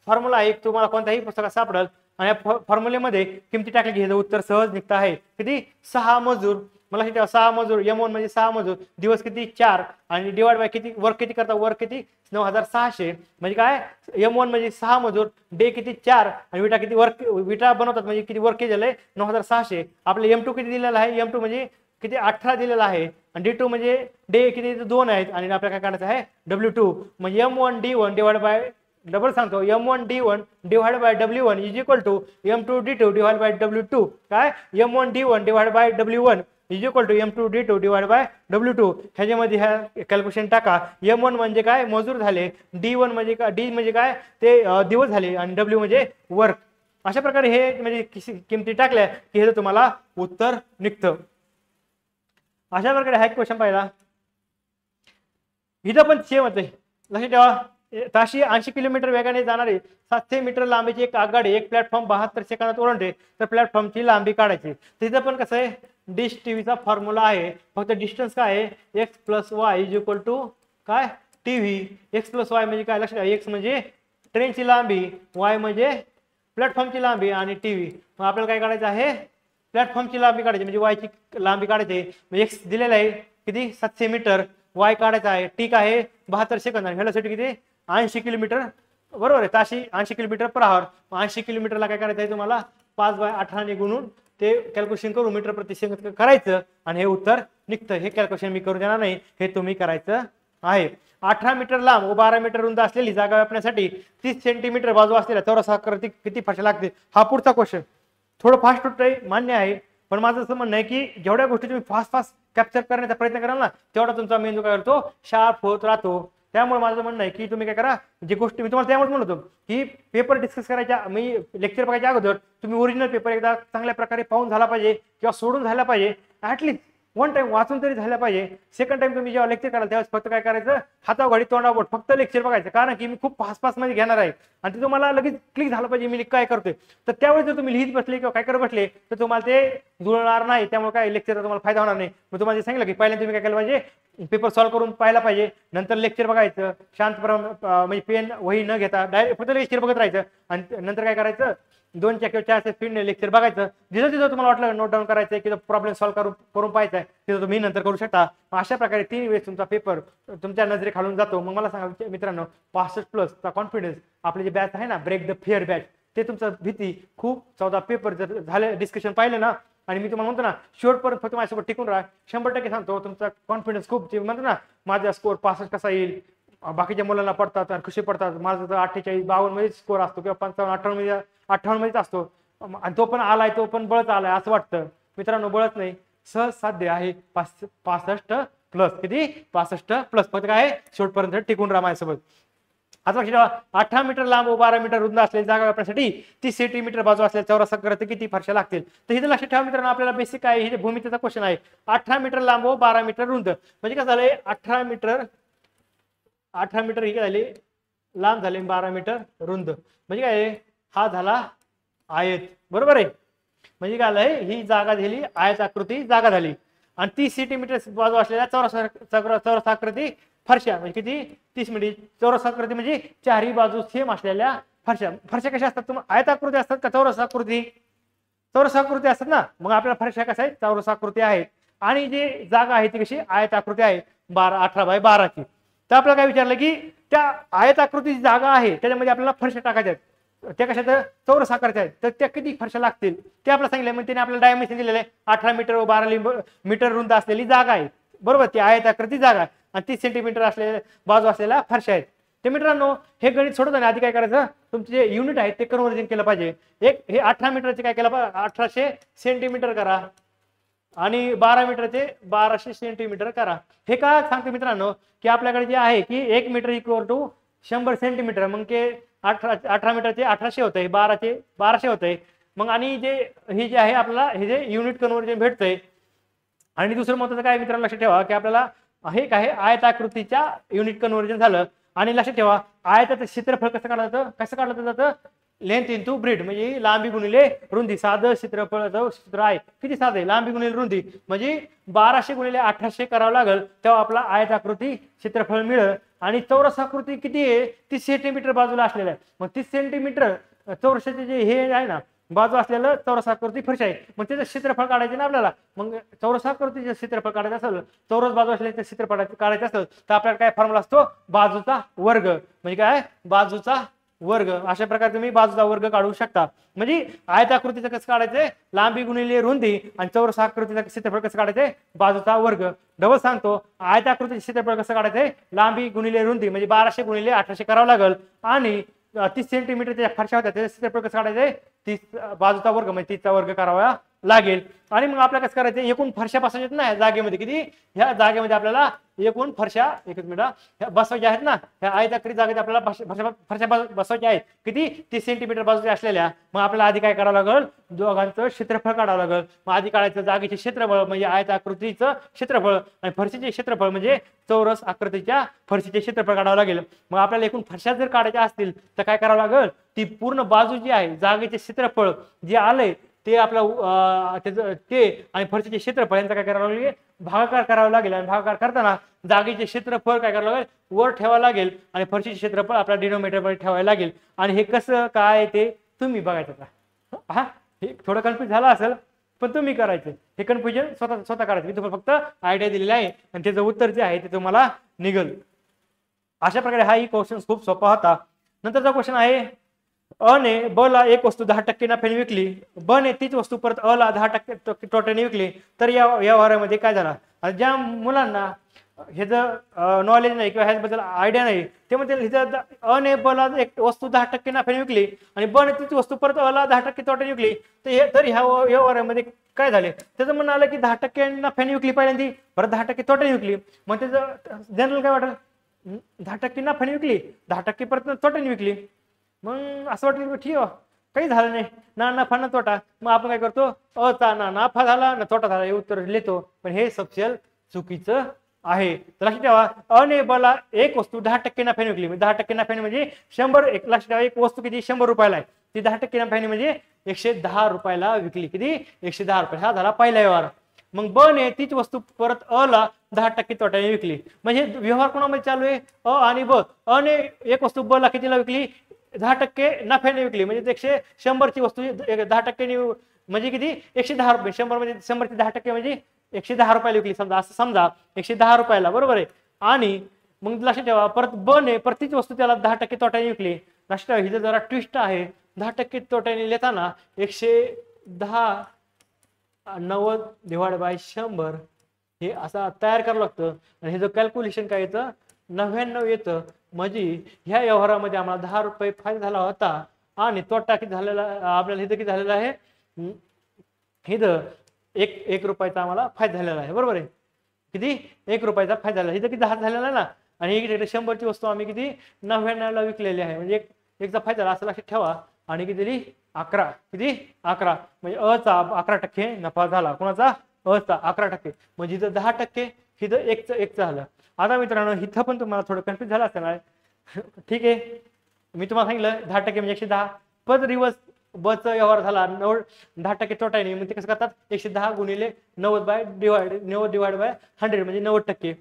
फॉर्म्युला आहे. तुम्हाला कोणत्याही पुस्तकात सापडेल आणि या फॉर्म्युलेमध्ये किमती टाकली की हे उत्तर सहज निघतं आहे. किती 6 मजूर मला 6 मजूर M1 म्हणजे 6 मजूर दिवस किती 4 आणि डिवाइड बाय किती वर्क किती करता वर्क किती 9600 म्हणजे काय M1 म्हणजे 6 मजूर डे किती 4 आणि विटा किती विटा बनवतात म्हणजे किती वर्क किती झालंय 9600. आपले M2 किती दिलेला आहे M2 म्हणजे किती 18 दिलेला आहे आणि D2 म्हणजे डे किती 2 आहेत आणि आपल्याला काय काढायचं आहे W2 म्हणजे M1D1 डिवाइड बाय डबल सांगतो M1D1 divide by W1 is equal to M2D2 divide by W2 काय M1D1 divide by W1 is equal to M2D2 divide by W2. ह्याच्यामध्ये ह्या कॅल्क्युलेशन टाका. M1 म्हणजे काय मजूर झाले D1 म्हणजे काय D म्हणजे काय ते दिवस झाले आणि W म्हणजे वर्क अशा प्रकारे हे म्हणजे किमती टाकल्या की हे तुम्हाला उत्तर निघतं. अशा प्रकारे हा एक क्वेश्चन पाहिला. इथं पण सेम होते. लक्षात ठेवा, ताशी 80 किलोमीटर वेगाने जाणारी 700 मीटर लांबीची एक आगगाडी एक प्लॅटफॉर्म 72 सेकंदात ओलांडते तर प्लॅटफॉर्मची लांबी काढायची. तिथं पण कसं आहे, डिश टीव्हीचा फॉर्म्युला आहे. फक्त डिस्टन्स काय आहे, X plus Y is equal to काय टीव्ही. एक्स प्लस वाय म्हणजे काय, लक्षात ठेवा, एक्स म्हणजे ट्रेनची लांबी, वाय म्हणजे प्लॅटफॉर्मची लांबी आणि टीव्ही. मग आपल्याला काय काढायचं आहे, प्लॅटफॉर्मची लांबी काढायची म्हणजे वायची लांबी काढायची. एक्स दिलेला आहे किती 700 मीटर, वाय काढायचा आहे ठीक आहे 72 सेकंद आणि व्हेलोसिटी किती 80 किलोमीटर बरोबर आहे, ताशी 80 किलोमीटर पर आवर. 80 किलोमीटरला काय करायचं आहे तुम्हाला 5/18 ने गुणून ते कॅल्क्युलेशन करून मीटर प्रति सेकंद करायचं आणि हे उत्तर निघतं. हे कॅल्क्युलेशन मी करू देणार नाही, हे तुम्ही करायचं आहे. 18 मीटर लांब व 12 मीटर रुंद असलेली जागा व्यापण्यासाठी 30 सेंटीमीटर बाजू असलेल्या चौरस आकृती किती फरशा लागते. हा पुढचा क्वेश्चन थोडं फास्ट होतंय मान्य आहे, पण माझं असं म्हणणं आहे की जेवढ्या गोष्टी तुम्ही फास्ट कॅप्चर करण्याचा प्रयत्न कराल ना तेवढा तुमचा मेंदू काय करतो, शार्प होत राहतो. त्यामुळे माझं म्हणणं आहे की तुम्ही काय करा, जी गोष्टी मी तुम्हाला त्यामुळे म्हणत होतो की पेपर डिस्कस करायच्या मी लेक्चर बघायच्या अगोदर तुम्ही ओरिजिनल पेपर एकदा चांगल्या प्रकारे पाहून झाला पाहिजे किंवा सोडून झाला पाहिजे. ऍटलीस्ट वन टाइम वाचून तरी झाला पाहिजे. सेकंड टाइम तुम्ही जेव्हा लेक्चर कराल त्यावेळेस फक्त काय करायचं, हाताघडी तोंडावर फक्त लेक्चर बघायचं, कारण की मी खूप फास्ट मध्ये घेणार आहे आणि ते तुम्हाला लगेच क्लिक झालं पाहिजे मी काय करतोय. तर त्यावेळेस जर तुम्ही लिहित बसले किंवा काय करत बसले तर तुम्हाला ते जुळणार नाही. त्यामुळे काय लेक्चरचा तुम्हाला फायदा होणार नाही. मग तुम्हाला सांगितलं की पहिल्यांदा तुम्ही काय केलं पाहिजे, पेपर सॉल्व्ह करून पाहायला पाहिजे, नंतर लेक्चर बघायचं शांतपणे म्हणजे पेन वही न घेता डायरेक्ट फक्त लेक्चर बघत राहायचं आणि नंतर काय करायचं 2 किंवा 4 स्पीडने लेक्चर बघायचं. जिथं जिथं तुम्हाला वाटलं नोट डाऊन करायचं किंवा प्रॉब्लेम सॉल्व्ह करून पाहायचा आहे तिथं तुम्ही नंतर करू शकता. अशा प्रकारे 3 वेळेस तुमचा पेपर तुमच्या नजरेखालून जातो. मग मला सांगा मित्रांनो 65+ कॉन्फिडन्स आपले जे बॅच आहे ना ब्रेक द फिअर बॅच, ते तुमचं भीती खूप 14 पेपर जर झाले डिस्कशन पाहिलं ना आणि मी तुम्हाला म्हणतो ना शेवटपर्यंत फक्त माझ्यासोबत टिकून राहा, 100% सांगतो तुमचा कॉन्फिडन्स खूप जे म्हणतो ना माझा स्कोर 65 कसा येईल, बाकीच्या मुलांना पडतात आणि खुशी पडतात, माझं तर 48-52 मध्ये स्कोर असतो किंवा 55-58 मध्येच असतो आणि तो पण आलाय, तो पण बळच आलाय असं वाटतं. मित्रांनो बळच नाही, सहज साध्य आहे. 65+ किती 65+, फक्त काय शेवटपर्यंत टिकून राहा माझ्यासोबत. आता लक्षात ठेवा, 18 मीटर लांब व 12 मीटर रुंद असलेली जागा व्यापण्यासाठी 30 सेंटीमीटर बाजू असलेल्या चौरस आकृती किती फरशा लागतील. तर इथे लक्षात ठेवा मित्रांनो, आपल्याला बेसिक काय हे भूमितीचा क्वेश्चन आहे. 18 मीटर लांब व 12 मीटर रुंद म्हणजे काय झालंय, 18 मीटर ही काय झाली लांब झाले, 12 मीटर रुंद म्हणजे काय हा झाला आयत बरोबर आहे. म्हणजे काय झालंय, ही जागा झाली आयत आकृती जागा झाली आणि 30 सेंटीमीटर बाजू असलेल्या चौरस आकृती फरशा म्हणजे किती 30 मिनिट. चौरस आकृती म्हणजे चारही बाजू सेम असलेल्या फरशा. फरशा कशा असतात तुम्हाला, आयत आकृती असतात का चौरस आकृती, चौरस आकृती असतात ना. मग आपल्याला फरशा कशा आहेत, चौरस आकृती आहेत आणि जे जागा आहे ती कशी आयत आकृती आहे 18x12 ची. तर आपल्याला काय विचारलं की त्या आयत आकृतीची जागा आहे त्याच्यामध्ये आपल्याला फरशा टाकायच्या आहेत, त्या कशात चौरस आकाराच्या आहेत, तर त्या किती फरशा लागतील ते आपल्याला सांगितलं. मग त्याने आपल्याला डायमेन्शन दिलेलं आहे 18 मीटर व 12 मीटर रुंद असलेली जागा आहे बरोबर, ती आयत आकृती जागा आणि 30 सेंटीमीटर असलेल्या बाजू असलेल्या फरशा आहेत. ते मित्रांनो हे गणित सोडवताना आधी काय करायचं, तुमचे जे युनिट आहेत ते कन्व्हर्जन केलं पाहिजे. एक हे 18 मीटरचे काय केलं पाहिजे 1800 सेंटीमीटर करा आणि 12 मीटरचे 1200 सेंटीमीटर करा. हे का सांगते मित्रांनो की आपल्याकडे जे आहे की 1 मीटर इक्वल टू 100 सेंटीमीटर, मग ते 18 मीटरचे 1800 होत आहे, 12चे 1200 होत आहे. मग आणि जे हे जे आहे आपल्याला हे जे युनिट कन्व्हर्जन भेटतंय. आणि दुसरं महत्त्वाचं काय मित्रांनो लक्षात ठेवा की आपल्याला हे काय आयताकृतीच्या युनिट कन्व्हर्जन झालं. आणि लक्षात ठेवा आयताचं क्षेत्रफळ कसं काढलं जातं लेंथ इंटू ब्रेड म्हणजे लांबी गुणिले रुंदी. साधं क्षेत्रफळाचं सूत्र आहे किती साधं आहे, लांबी गुणिले रुंदी म्हणजे 1200 गुणिले 1800 करावं लागेल तेव्हा आपला आयताकृती क्षेत्रफळ मिळेल. आणि चौरस आकृती किती आहे 30 सेंटीमीटर बाजूला असलेलं आहे. मग 30 सेंटीमीटर चौरसाचे जे हे आहे ना बाजू असलेलं चौरस आकृती फरशा आहे, मग त्याचं क्षेत्रफळ काढायचं ना आपल्याला. मग चौरस आकृतीचं क्षेत्रफळ काढायचं असेल, चौरस बाजू असलेलं क्षेत्रफळ काढायचं असेल तर आपल्याला काय फॉर्म्युला असतो बाजूचा वर्ग म्हणजे काय बाजूचा वर्ग. अशा प्रकारे तुम्ही बाजूचा वर्ग काढू शकता. म्हणजे आयताकृतीचं कसं काढायचंय लांबी गुणिले रुंदी आणि चौरस आकृतीचं क्षेत्रफळ कसं काढायचंय बाजूचा वर्ग. डबल सांगतो आयताकृतीचं क्षेत्रफळ कसं काढायचंय लांबी गुणिले रुंदी म्हणजे 1200 गुणिले 1800 करावं लागेल आणि 30 सेंटीमीटरच्या फरशा होत्या त्याचं क्षेत्रफळ कसं काढायचंय 30 बाजूचा वर्ग म्हणजे 30चा वर्ग करावा लागेल. आणि मग आपल्याला कसं करायचं, एकूण फरशा बसवायच्या ना जागेमध्ये, किती ह्या जागेमध्ये आपल्याला एकूण फरशा, एकच मिनिट, ह्या बसवायच्या आहेत ना, ह्या आयताकृती जागेत आपल्याला फरशा बसवायच्या आहेत, किती 30 सेंटीमीटर बाजूच्या असलेल्या. मग आपल्याला आधी काय करावं लागेल, दोघांचं क्षेत्रफळ काढावं लागेल. मग आधी काढायचं जागेचे क्षेत्रफळ म्हणजे आयताकृतीचं क्षेत्रफळ, आणि फरशीचे क्षेत्रफळ म्हणजे चौरस आकृतीच्या फरशीचे क्षेत्रफळ काढावं लागेल. मग आपल्याला एकूण फरशा जर काढायच्या असतील तर काय करावं लागेल, ती पूर्ण बाजू जी आहे जागेचे क्षेत्रफळ जे आलंय ते आपलं ते आणि फरशीचे क्षेत्रफळ यांचा काय करावं लागेल, भागाकार करावा लागेल. आणि भागाकार करताना जागेचे क्षेत्रफळ काय करावं लागेल, वर ठेवावं लागेल, आणि फरशीचे क्षेत्रफळ आपल्या डिनोमिनेटर मध्ये ठेवायला लागेल. आणि हे कसं काय ते तुम्ही बघायचं का. हा, हे थोडं कन्फ्युज झालं असेल, पण तुम्ही करायचं. हे कन्फ्युजन स्वतः करायचं. मी तुम्हाला फक्त आयडिया दिलेली आहे आणि त्याचं उत्तर जे आहे ते तुम्हाला निघेल. अशा प्रकारे हा ही क्वेश्चन खूप सोपा होता. नंतरचा क्वेश्चन आहे, अ ने ब ला एक वस्तू 10% नफ्याने विकली, ब ने तीच वस्तू परत अ ला 10% तोट्याने विकली, तर या व्यवहारामध्ये काय झाला. ज्या मुलांना हे जर नॉलेज नाही किंवा ह्याबद्दल आयडिया नाही ते म्हणजे अ ने ब ला एक वस्तू 10% नफ्याने विकली आणि ब ने तीच वस्तू परत अ ला 10% तोट्याने विकली, तर ह्या व्यवहारामध्ये काय झाले. त्याचं म्हणणं आलं की 10% नफ्याने विकली पहिल्यांदा, परत 10% तोट्याने विकली. मग त्याचं जनरल काय वाटेल, 10% नफ्याने विकली, 10% परत तोट्याने विकली. मग असं वाटलं ठीक आहे, काही झालं नाही, ना नफा ना तोटा. मग आपण काय करतो, अ चा ना नफा झाला ना तोटा झाला हे उत्तर लिहितो. पण हे सबसेल चुकीचं आहे. तर लक्षात ठेवा, अ ने ब ला एक वस्तू 10% नफ्याने विकली, 10% नफ्याने म्हणजे 100. एक लक्षात ठेवा, एक वस्तू किती 100 रुपयाला आहे, ती 10% नफ्याने म्हणजे 110 रुपयाला विकली. किती 110 रुपये. हा झाला पहिला व्यवहार. मग ब ने तीच वस्तू परत अ ला 10% तोट्याने विकली. म्हणजे व्यवहार कोणामध्ये चालू आहे, अ आणि ब. अ ने एक वस्तू ब ला कितीला विकली, 10% नफ्याने विकली. म्हणजे 100 ची वस्तू 10% म्हणजे किती 110 रुपये. 100 म्हणजे 100 ची 10% म्हणजे 110 रुपयाला विकली समजा, असं समजा 110 रुपयाला, बरोबर आहे. आणि मग लक्षात ठेवा, परत ब ने प्रत्येक वस्तू त्याला 10% तोट्याने विकली. लक्षात ठेवा, ही जरा ट्विस्ट आहे. 10% तोट्याने लिहिताना 110 90 डिवाइड बाय 100 हे असं तयार करावं लागतं. आणि हे जो कॅल्क्युलेशन काय येतं 99 येतं. म्हणजे ह्या व्यवहारामध्ये आम्हाला 10 रुपये फायदा झाला होता आणि तोटा किती झालेला, आपल्याला इथं किती झालेला आहे, इथं एक रुपयाचा आम्हाला फायदा झालेला आहे, बरोबर आहे. किती 1 रुपयाचा फायदा झाला, इथं किती 10 झालेला आहे ना. आणि इकडे 100 ची वस्तू आम्ही किती 99 ला विकलेली आहे, म्हणजे एकचा फायदा झाला असं लक्षात ठेवा. आणि किती दिली 11, किती 11 म्हणजे अ चा 11% नफा झाला. कोणाचा, अ चा 11%. म्हणजे इथं 10%, इथं एक झालं. आता मित्रांनो इथं पण तुम्हाला थोडं कन्फ्युज झालं असणार. ठीक आहे, मी तुम्हाला सांगितलं 10% म्हणजे 110, पण रिवर्स बचा व्यवहार झाला 10% तोट्याने. मग ते कसं करतात, 110 गुणिले 90 डिवाइड बाय 100 म्हणजे 90%.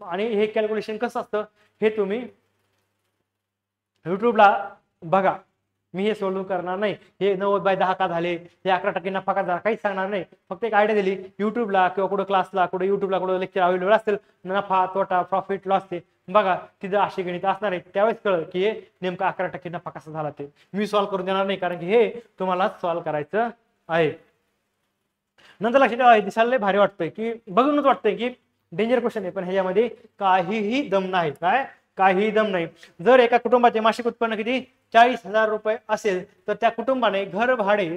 आणि हे कॅल्क्युलेशन कसं असतं हे तुम्ही युट्यूबला बघा, मी हे सोल्व करणार नाही. हे 90/10 का झाले, हे 11% नफा का झाला, काहीच सांगणार नाही. फक्त एक आयडिया दिली. युट्यूबला किंवा कुठं क्लासला, कुठे युट्यूबला कुठं लेक्चर अवेलेबल असतील, नफा तोटा प्रॉफिट लॉसचे बघा, तिथं अशी गणित असणार आहे. त्यावेळेस कळलं की हे नेमका 11% नफा कसा झाला ते. मी सॉल्व्ह करून देणार नाही, कारण की हे तुम्हाला सॉल्व्ह करायचं आहे. नंतर लक्षात ठेवा, दिसायला भारी वाटतंय की बघूनच वाटतंय की डेंजर क्वेश्चन आहे, पण ह्याच्यामध्ये काहीही दम नाही. काय, काहीही दम नाही. जर एका कुटुंबाचे मासिक उत्पन्न किती 40,000 रुपये असेल, तर त्या कुटुंबाने घर भाडे,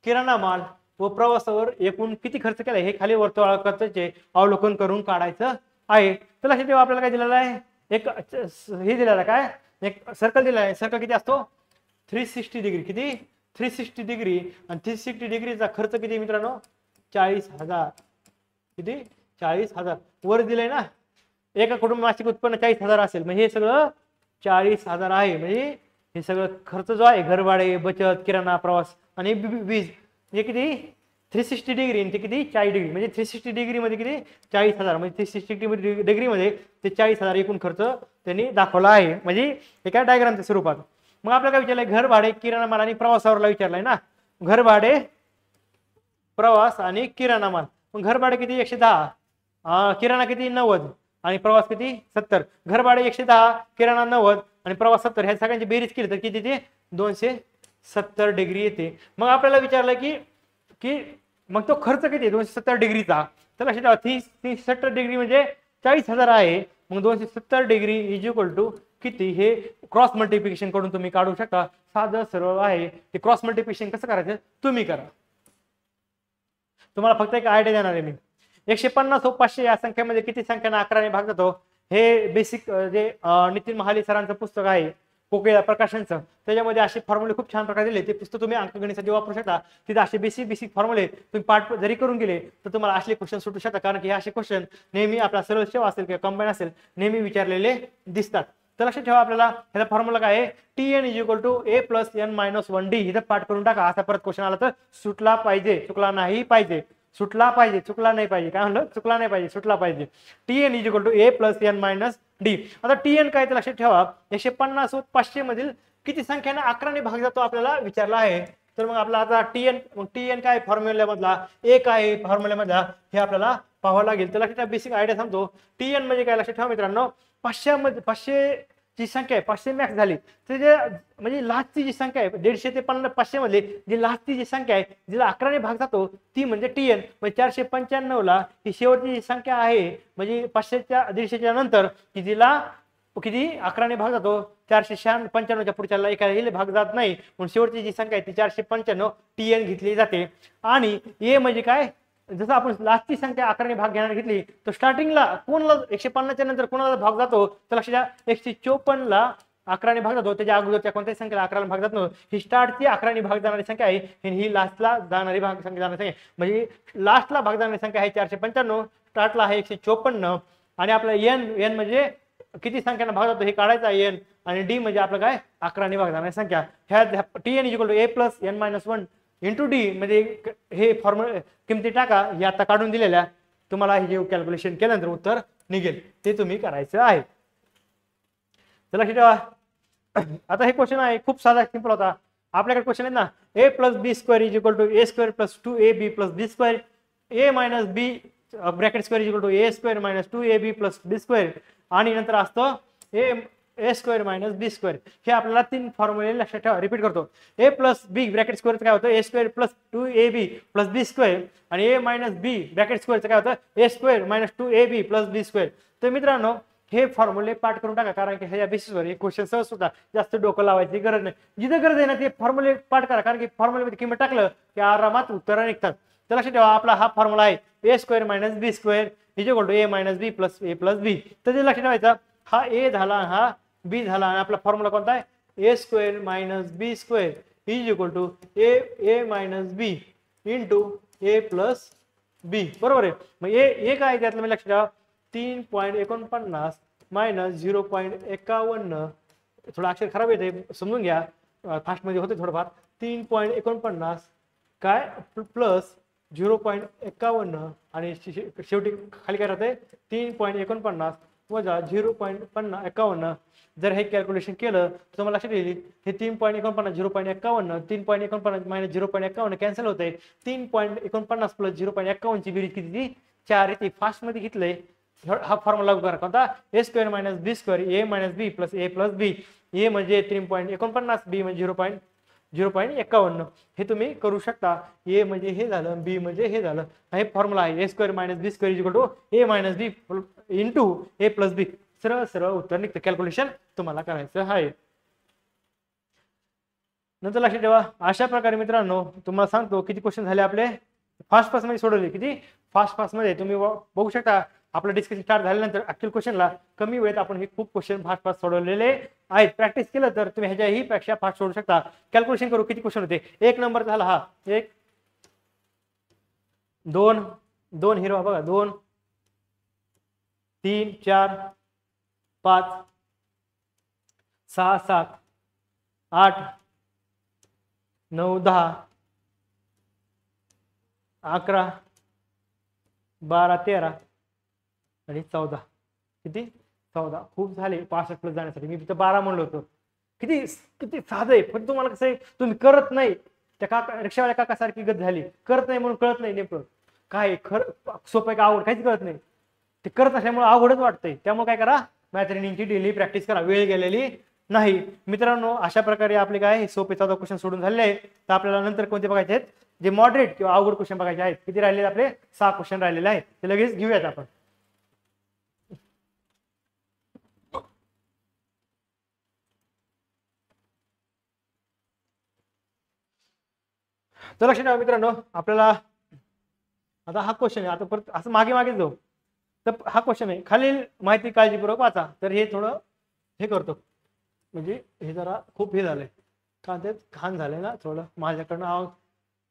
किराणा माल व प्रवासावर एकूण किती खर्च केला हे खाली वर्तुळाचे अवलोकन करून काढायचं आहे. तर लक्षात ठेवा, आपल्याला काय दिलेलं आहे, एक हे दिलेलं काय, एक सर्कल दिलेला आहे. सर्कल किती असतो 360 डिग्री. किती 360 डिग्री. आणि 360 डिग्रीचा खर्च किती मित्रांनो 40,000. किती 40,000 वर दिलंय ना. एका कुटुंब मासिक उत्पन्न 40,000 असेल, म्हणजे हे सगळं 40,000 आहे. म्हणजे हे सगळं खर्च जो आहे, घरभाडे, बचत, किराणा, प्रवास आणि वीज, हे किती 360 डिग्री आणि ते किती 40 डिग्री. म्हणजे 360 डिग्री मध्ये किती 40,000, म्हणजे 360 डिग्री मध्ये ते 40,000 एकूण खर्च त्यांनी दाखवला आहे. म्हणजे एका डायग्रामच्या स्वरूपात. मग आपल्याला काय विचारलंय, घर भाडे, किराणा माल आणि प्रवासावरला विचारलाय ना. घर भाडे, प्रवास आणि किराणा माल. मग घर भाडे किती 110, किराणा किती 90 आणि प्रवास किती 70. घर भाडे 110, किराणा 90 आणि प्रवास 70. ह्या सगळ्यांची बेरीज केली तर किती ते 270 डिग्री येते. मग आपल्याला विचारलं की मग तो खर्च किती 270 डिग्रीचा. तर लक्षात ठेवा 370 डिग्री म्हणजे 40,000 आहे. मग 270 डिग्री इज इक्वल टू किती, हे क्रॉस मल्टिप्लिकेशन करून तुम्ही काढू शकता. साधं सरळ आहे. ते क्रॉस मल्टिप्लिकेशन कसं करायचं तुम्ही करा. तुम्हाला फक्त एक आयडिया देणार आहे मी. 150 व 500 या संख्येमध्ये किती संख्यांना 11 ने भाग जातो हे बेसिक जे नितीन महाले सरांचं पुस्तक आहे कोकिळा प्रकाशनचं, त्याच्यामध्ये असे फॉर्म्युले खूप छान प्रकारे दिले. ते पुस्तक तुम्ही अंकगणितासाठी वापरू शकता. तिथे असे बेसिक फॉर्म्युले तुम्ही पाठ जरी करून गेले तर तुम्हाला असले क्वेश्चन सुटू शकतात, कारण की हे असे क्वेश्चन नेहमी आपला सरळ सेवा असेल किंवा कंबाईन असेल नेहमी विचारलेले दिसतात. तर लक्षात ठेवा आपल्याला ह्याचा फॉर्म्युला काय आहे, Tn = a + n - 1d. इथं पाठ करून टाका. असा परत क्वेश्चन आला तर सुटला पाहिजे, चुकला नाही पाहिजे. सुटला पाहिजे, चुकला नाही पाहिजे. काय म्हणलं, चुकला नाही पाहिजे, सुटला पाहिजे. Tn = a + n - d. आता Tn काय ते लक्षात ठेवा. 150 व 500 मधील किती संख्यांना 11 ने भाग जातो आपल्याला विचारला आहे. तर मग आपला आता Tn काय फॉर्म्युल्यामधला एक आहे फॉर्म्युल्यामधला हे आपल्याला पाहावं लागेल. तर लक्षात बेसिक आयडिया सांगतो. Tn म्हणजे काय लक्षात ठेवा मित्रांनो, 500 ची संख्या आहे, 500 मॅक्स झाली तर जे म्हणजे लास्टची जी संख्या आहे 150 ते 500 मध्ये जी लास्टची जी संख्या आहे जिला 11 ने भाग जातो ती म्हणजे Tn. म्हणजे 495 ला ही शेवटची जी संख्या आहे म्हणजे 500च्या 150च्या नंतर की जिला किती 11 ने भाग जातो, 495च्या पुढच्याला एकाला भाग जात नाही म्हणून शेवटची जी संख्या आहे ती 495 Tn घेतली जाते. आणि ए म्हणजे काय, जसं आपण लास्टची संख्या 11 ने भाग घेणार घेतली तर स्टार्टिंगला कोणाला 150 च्या नंतर कोणाला भाग जातो तर लक्षात घ्या 154 ला 11 ने भाग जातो. त्याच्या अगोदरच्या कोणत्याही संख्येला 11 ने भाग जात नव्हतो. ही स्टार्टची 11 ने भाग जाणारी संख्या आहे आणि ही लास्टला जाणारी भाग संख्या जाणारी संख्या म्हणजे लास्टला भाग जाणारी संख्या आहे 495, स्टार्टला आहे 154 आणि आपला n म्हणजे किती संख्यांना भाग जातो हे काढायचा n आणि d म्हणजे आपलं काय 11 ने भाग जाणारी संख्या. ह्या Tn = a + n - 1 * d म्हणजे हे फॉर्म्युला किमती टाका. हे आता काढून दिलेल्या तुम्हाला हे जे कॅल्क्युलेशन केल्यानंतर उत्तर निघेल ते तुम्ही करायचं आहे. चला लक्षात ठेवा. आता हे क्वेश्चन आहे खूप साधा सिंपल होता. आपल्याकडे क्वेश्चन आहे ना, a + b² = a² + 2ab + b², a - b (bracket square) = a² - 2ab + b² आणि नंतर असतं a² - b². हे आपल्याला तीन फॉर्म्युले लक्षात ठेवा. रिपीट करतो. a + b ब्रॅकेट स्क्वेअरचं काय होतं a² + 2ab + b² आणि a - b ब्रॅकेट स्क्वेअरचं काय होतं a² - 2ab + b². तर मित्रांनो हे फॉर्म्युले पाठ करून टाका, कारण की ह्या बेसिसवर हे क्वेश्चन सहज सुद्धा जास्त डोकं लावायची गरज नाही. जिथे गरज आहे ना ते फॉर्म्युले पाठ करा, कारण की फॉर्म्युलेमध्ये किंमत टाकलं की आरामात उत्तरं निघतात. तर लक्षात ठेवा आपला हा फॉर्म्युला आहे a² - b² = a - b + a + b. तर ते लक्षात ठेवायचा. हा a झाला, हा b झाला आणि आपला फॉर्म्युला कोणता आहे a² - b² = a - b * a + b. बरोबर आहे. मग a काय त्यातलं मी लक्षात ठेवा 3.49 - 0.51. थोडं अक्षर खराब येते समजून घ्या, फास्ट मध्ये होते थोडंफार. 3.49 काय प्लस 0.51 आणि शेवटी खाली काय राहते 3.49 वजा 0.51. जर हे कॅल्क्युलेशन केलं तर तुम्हाला लक्षात येईल हे 3.49 0.51 3.49 - 0.51 कॅन्सल होते. 3.49 + 0.51 ची बेरीज किती 4 येते. फास्ट मध्ये घेतलंय हा फॉर्म्युला लागू करा कोणता a² - b² a - b + a + b. a म्हणजे 3.49 b म्हणजे 0.51 हे तुम्ही करू शकता. a म्हणजे हे झालं b म्हणजे हे झालं. हे फॉर्म्युला आहे a² - b² = a - b * a + b. सरळ सरळ उत्तर निघतं. कॅल्क्युलेशन तुम्हाला करायचं आहे. नंतर लक्षात ठेवा अशा प्रकारे मित्रांनो तुम्हाला सांगतो किती क्वेश्चन झाले आपले फास्ट मध्ये सोडवले. किती फास्ट मध्ये तुम्ही बघू शकता. आपलं डिस्कशन स्टार्ट झाल्यानंतर ऍक्च्युअल क्वेश्चनला कमी वेळेत आपण हे खूप क्वेश्चन फास्ट सोडवलेले आहेत. प्रॅक्टिस केलं तर तुम्ही ह्याच्याही पेक्षा फास्ट सोडू शकता. कॅल्क्युलेशन करू किती क्वेश्चन होते. एक नंबर झाला हा 1 2 2 हिरवा बघा 2 3 4 5 6 7 8 9 10 11 12 13 आणि 14. किती 14. खूप झाले 65 प्लस जाण्यासाठी. मी फक्त 12 म्हणलो होतो. किती किती साधं आहे. पण तुम्हाला कसं आहे तुम्ही करत नाही. त्या काका रिक्षावाल्या काकासारखी गत झाली. करत नाही म्हणून कळत नाही नेमकं काय खरं सोपं का आवड काहीच कळत नाही. ते करत असल्यामुळे अवघडच वाटतंय. त्यामुळे काय करा मॅथ रिडिंगची डेली प्रॅक्टिस करा. वेळ गेलेली नाही. मित्रांनो अशा प्रकारे आपले काय सोपे 14 क्वेश्चन सोडून झालेले आहे. तर आपल्याला नंतर कोणते बघायचे आहेत जे मॉडरेट किंवा अवघड क्वेश्चन बघायचे आहेत. किती राहिलेले आपले 6 क्वेश्चन राहिलेले आहेत. ते लगेच घेऊयात आपण. तर लक्षात ठेवा मित्रांनो आपल्याला आता हा क्वेश्चन आहे, आता परत असं मागे मागे जाऊ. तर हा क्वेश्चन आहे, खालील माहिती काळजीपूर्वक वाचा. तर हे थोडं हे करतो, म्हणजे हे जरा खूप हे झालंय का ते घाण झालंय ना थोडं माझ्याकडनं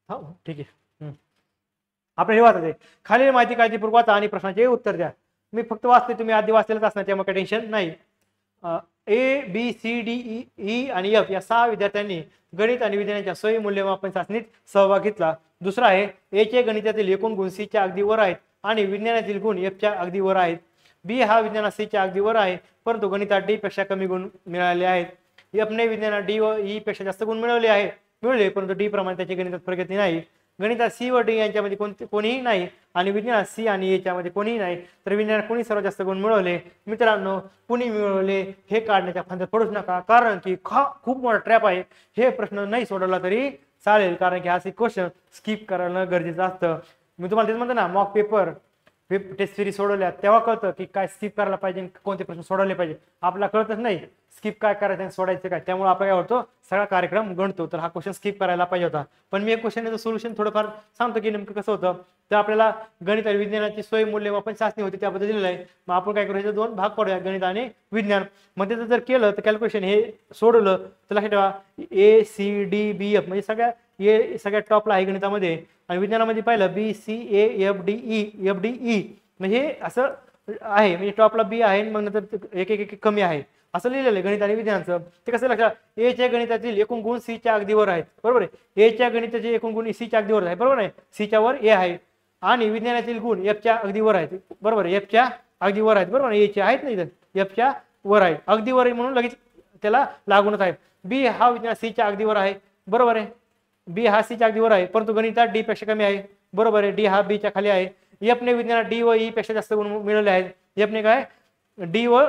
हो ठीक आहे. आपण हे वाचायचंय, खालील माहिती काळजीपूर्वक वाचा आणि प्रश्नाचे उत्तर द्या. मी फक्त वाचते, तुम्ही आधी वाचलेलंच असणार, त्यामुळे काही टेन्शन नाही. A B C D E E आणि एफ या 6 विद्यार्थ्यांनी गणित आणि विज्ञानाच्या सोयी मूल्यमापन चाचणीत सहभाग घेतला. दुसरा आहे, ए चे गणितातील एकूण गुण सी च्या अगदी वर आहेत आणि विज्ञानातील गुण एफ च्या अगदी वर आहेत. बी हा विज्ञानात सी च्या अगदी वर आहे, परंतु गणितात डी पेक्षा कमी गुण मिळाले आहेत. एफ ने विज्ञानात डी व ई पेक्षा जास्त गुण मिळवले, परंतु डी प्रमाणे त्याची गणितात प्रगती नाही. गणितात सी व डी यांच्यामध्ये कोणीही नाही आणि विज्ञानात सी आणि ए मध्ये कोणीही नाही. तर विज्ञानात कोणी सर्वात जास्त गुण मिळवले? मित्रांनो, कुणी मिळवले हे काढण्याच्या फंदात पडूच नका, कारण की खूप मोठा ट्रॅप आहे. हे प्रश्न नाही सोडवला तरी चालेल, कारण की हा क्वेश्चन स्किप करणं गरजेचं असतं. मी तुम्हाला तेच म्हणतो ना, मॉक पेपर टेस्ट सिरीज सोडवल्या तेव्हा कळतं की काय स्किप करायला पाहिजे, कोणते प्रश्न सोडवले पाहिजे. आपल्याला कळतच नाही स्किप काय करायचं आणि सोडायचं काय, त्यामुळे आपण काय होतो सगळा कार्यक्रम गणतो. तर हा क्वेश्चन स्किप करायला पाहिजे होता. पण मी एक क्वेश्चनचं सोल्युशन थोडंफार सांगतो की नेमकं कसं होतं. तर आपल्याला गणित आणि विज्ञानाची सोय मूल्यमापन चाचणी होती, त्याबद्दल दिलेलं आहे. मग आपण काय करायचं, 2 भाग पडूया, गणित आणि विज्ञान. मग त्याचं जर केलं तर कॅल्क्युलेशन हे सोडवलं तर लक्षात ठेवा A C D B F म्हणजे सगळ्या टॉपला आहे गणितामध्ये. आणि विज्ञानामध्ये पाहिलं B C A F D E म्हणजे असं आहे, म्हणजे टॉपला बी आहे, मग नंतर एक एक कमी आहे असं लिहिलेलं आहे गणित आणि विज्ञानाचं. ते कसं लक्षात, ए च्या गणितातील एकूण गुण सी च्या अगदी वर आहेत, बरोबर आहे. ए च्या गणिताचे एकूण गुण सी च्या अगदी वर आहे, बरोबर आहे, सी च्या वर ए आहे. आणि विज्ञानातील गुण एफ च्या अगदी वर आहेत, बरोबर आहे, एफ च्या अगदी वर आहेत, बरोबर आहे, ए चे आहेत नाही तर एफ च्या वर आहे, अगदी वर आहे म्हणून लगेच त्याला लागूनच आहे. बी हा विज्ञान सी च्या अगदी वर आहे, बरोबर आहे, बी हा सी च्या अगदी वर आहे, परंतु गणितात डी पेक्षा कमी आहे, बरोबर आहे, डी हा बी च्या खाली आहे. एफ ने विज्ञानात डी व ई पेक्षा जास्त गुण मिळवले आहेत. एफ ने काय डी व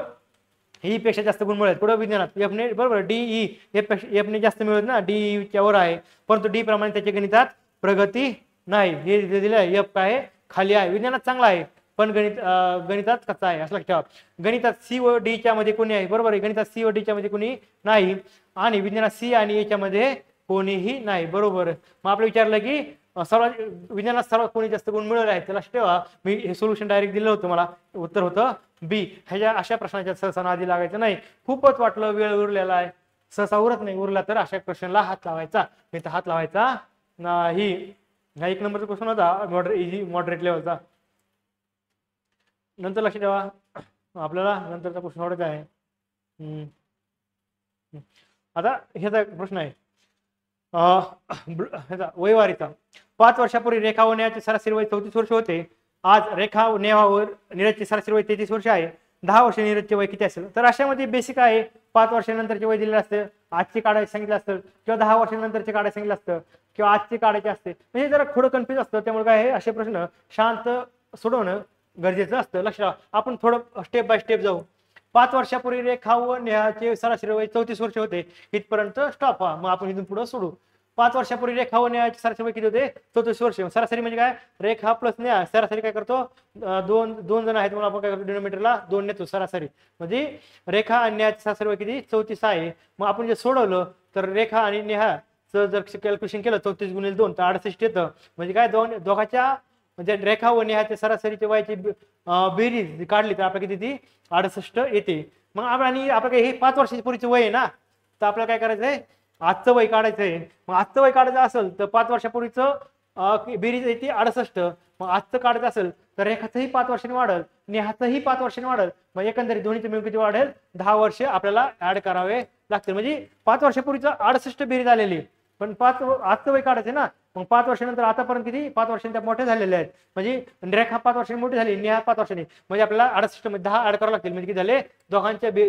ई पेक्षा जास्त गुण मिळत, पुढे विज्ञानात एफ ने, बरोबर, डी ई एफ ने जास्त मिळत ना, डी ई च्या वर आहे, परंतु डी प्रमाणे त्याची गणितात प्रगती नाही. हे दिलेलं आहे, एफ काय खाली आहे, विज्ञानात चांगला आहे पण गणितात कच्चा आहे असं लक्षात ठेवा. गणितात सी व डी च्या मध्ये कोणी आहे, बरोबर आहे, गणितात सी व डी च्या मध्ये कोणी नाही आणि विज्ञानात सी आणि ए च्या मध्ये कोणीही नाही, बरोबर. मग आपलं विचारलं की विज्ञानात सर्वात कोणी जास्त गुण मिळवले आहेत, त्याला ठेवा. मी हे सोल्युशन डायरेक्ट दिलं होतं, मला उत्तर होतं बी. ह्याच्या अशा प्रश्नाच्या सहसा आधी लागायचं नाही. खूपच वाटलं वेळ उरलेला आहे, सहसा उरत नाही, उरला तर अशा क्वेश्चनला हात लावायचा, नाही तर हात लावायचा नाही. हा 1 नंबरचा क्वेश्चन होता, इझी मॉडरेट लेवलचा. नंतर लक्ष ठेवा, आपल्याला नंतरचा प्रश्न आवडत आहे. आता ह्याचा प्रश्न आहे वयवारीचा. 5 वर्षापूर्वी रेखा व नेहाचे सरासरी वय 34 वर्ष होते. आज रेखा व नेहावर नीरजचे सरासरी वय 33 वर्ष आहे. 10 वर्ष नीरजचे वय किती असेल? तर अशामध्ये बेसिक आहे, 5 वर्षानंतरचे वय दिलेलं असतं, आजचे काढायचे सांगितलं असतं, किंवा 10 वर्षानंतरचे काढायचे सांगितलं असतं, किंवा आजचे काढायचे असते. म्हणजे जरा थोडं कन्फ्युज असतं, त्यामुळे काय आहे असे प्रश्न शांत सोडवणं गरजेचं असतं. लक्षात, आपण थोडं स्टेप बाय स्टेप जाऊ. 5 वर्षापूर्वी रेखा व नेहाचे सरासरी वय 34 वर्ष होते, इथपर्यंत स्टॉप व्हा. मग आपण इथून पुढे सोडू. 5 वर्षापूर्वी रेखा व नेहाचे सरासरी वय किती होते? 34 वर्ष. सरासरी म्हणजे काय, रेखा प्लस नेहा, सरासरी काय करतो, दोन जण आहेत म्हणून आपण काय करतो, डिनोमिनेटरला 2 नेतो, सरासरी म्हणजे रेखा आणि नेहाचे सरासरी वय किती? 34 आहे. मग आपण जे सोडवलं तर रेखा आणि नेहाचं जर कॅल्क्युलेशन केलं 34 गुणिले 2 तर 68 येतं. म्हणजे काय, दोघांच्या म्हणजे रेखा व नेहाच्या सरासरीच्या वयाची बेरीज काढली तर आपल्याला किती? ती 68 येते. मग आपलं काय हे 5 वर्षाच्या पूर्वीचं वय आहे ना, तर आपल्याला काय करायचंय, आजचं वय काढायचंय. मग आजचं वय काढायचं असेल तर 5 वर्षापूर्वीचं बेरीज येते 68. मग आजचं काढायचं असेल तर रेखाचंही 5 वर्षांनी वाढेल, नेहाचंही 5 वर्षांनी वाढेल. मग एकंदरीत दोन्हीचे मिळून किती वाढेल? 10 वर्ष आपल्याला ऍड करावे लागतील. म्हणजे 5 वर्षापूर्वीचं 68 बेरीज आलेली, पण आजचं वय काढायचं ना. मग 5 वर्षानंतर आतापर्यंत किती? 5 वर्षांनी त्या मोठ्या झालेल्या आहेत. म्हणजे रेखा 5 वर्षांनी मोठी झाली, नेहा 5 वर्षांनी. म्हणजे आपल्याला 68 मध्ये 10 ऍड करावं लागतील. म्हणजे किती झाले?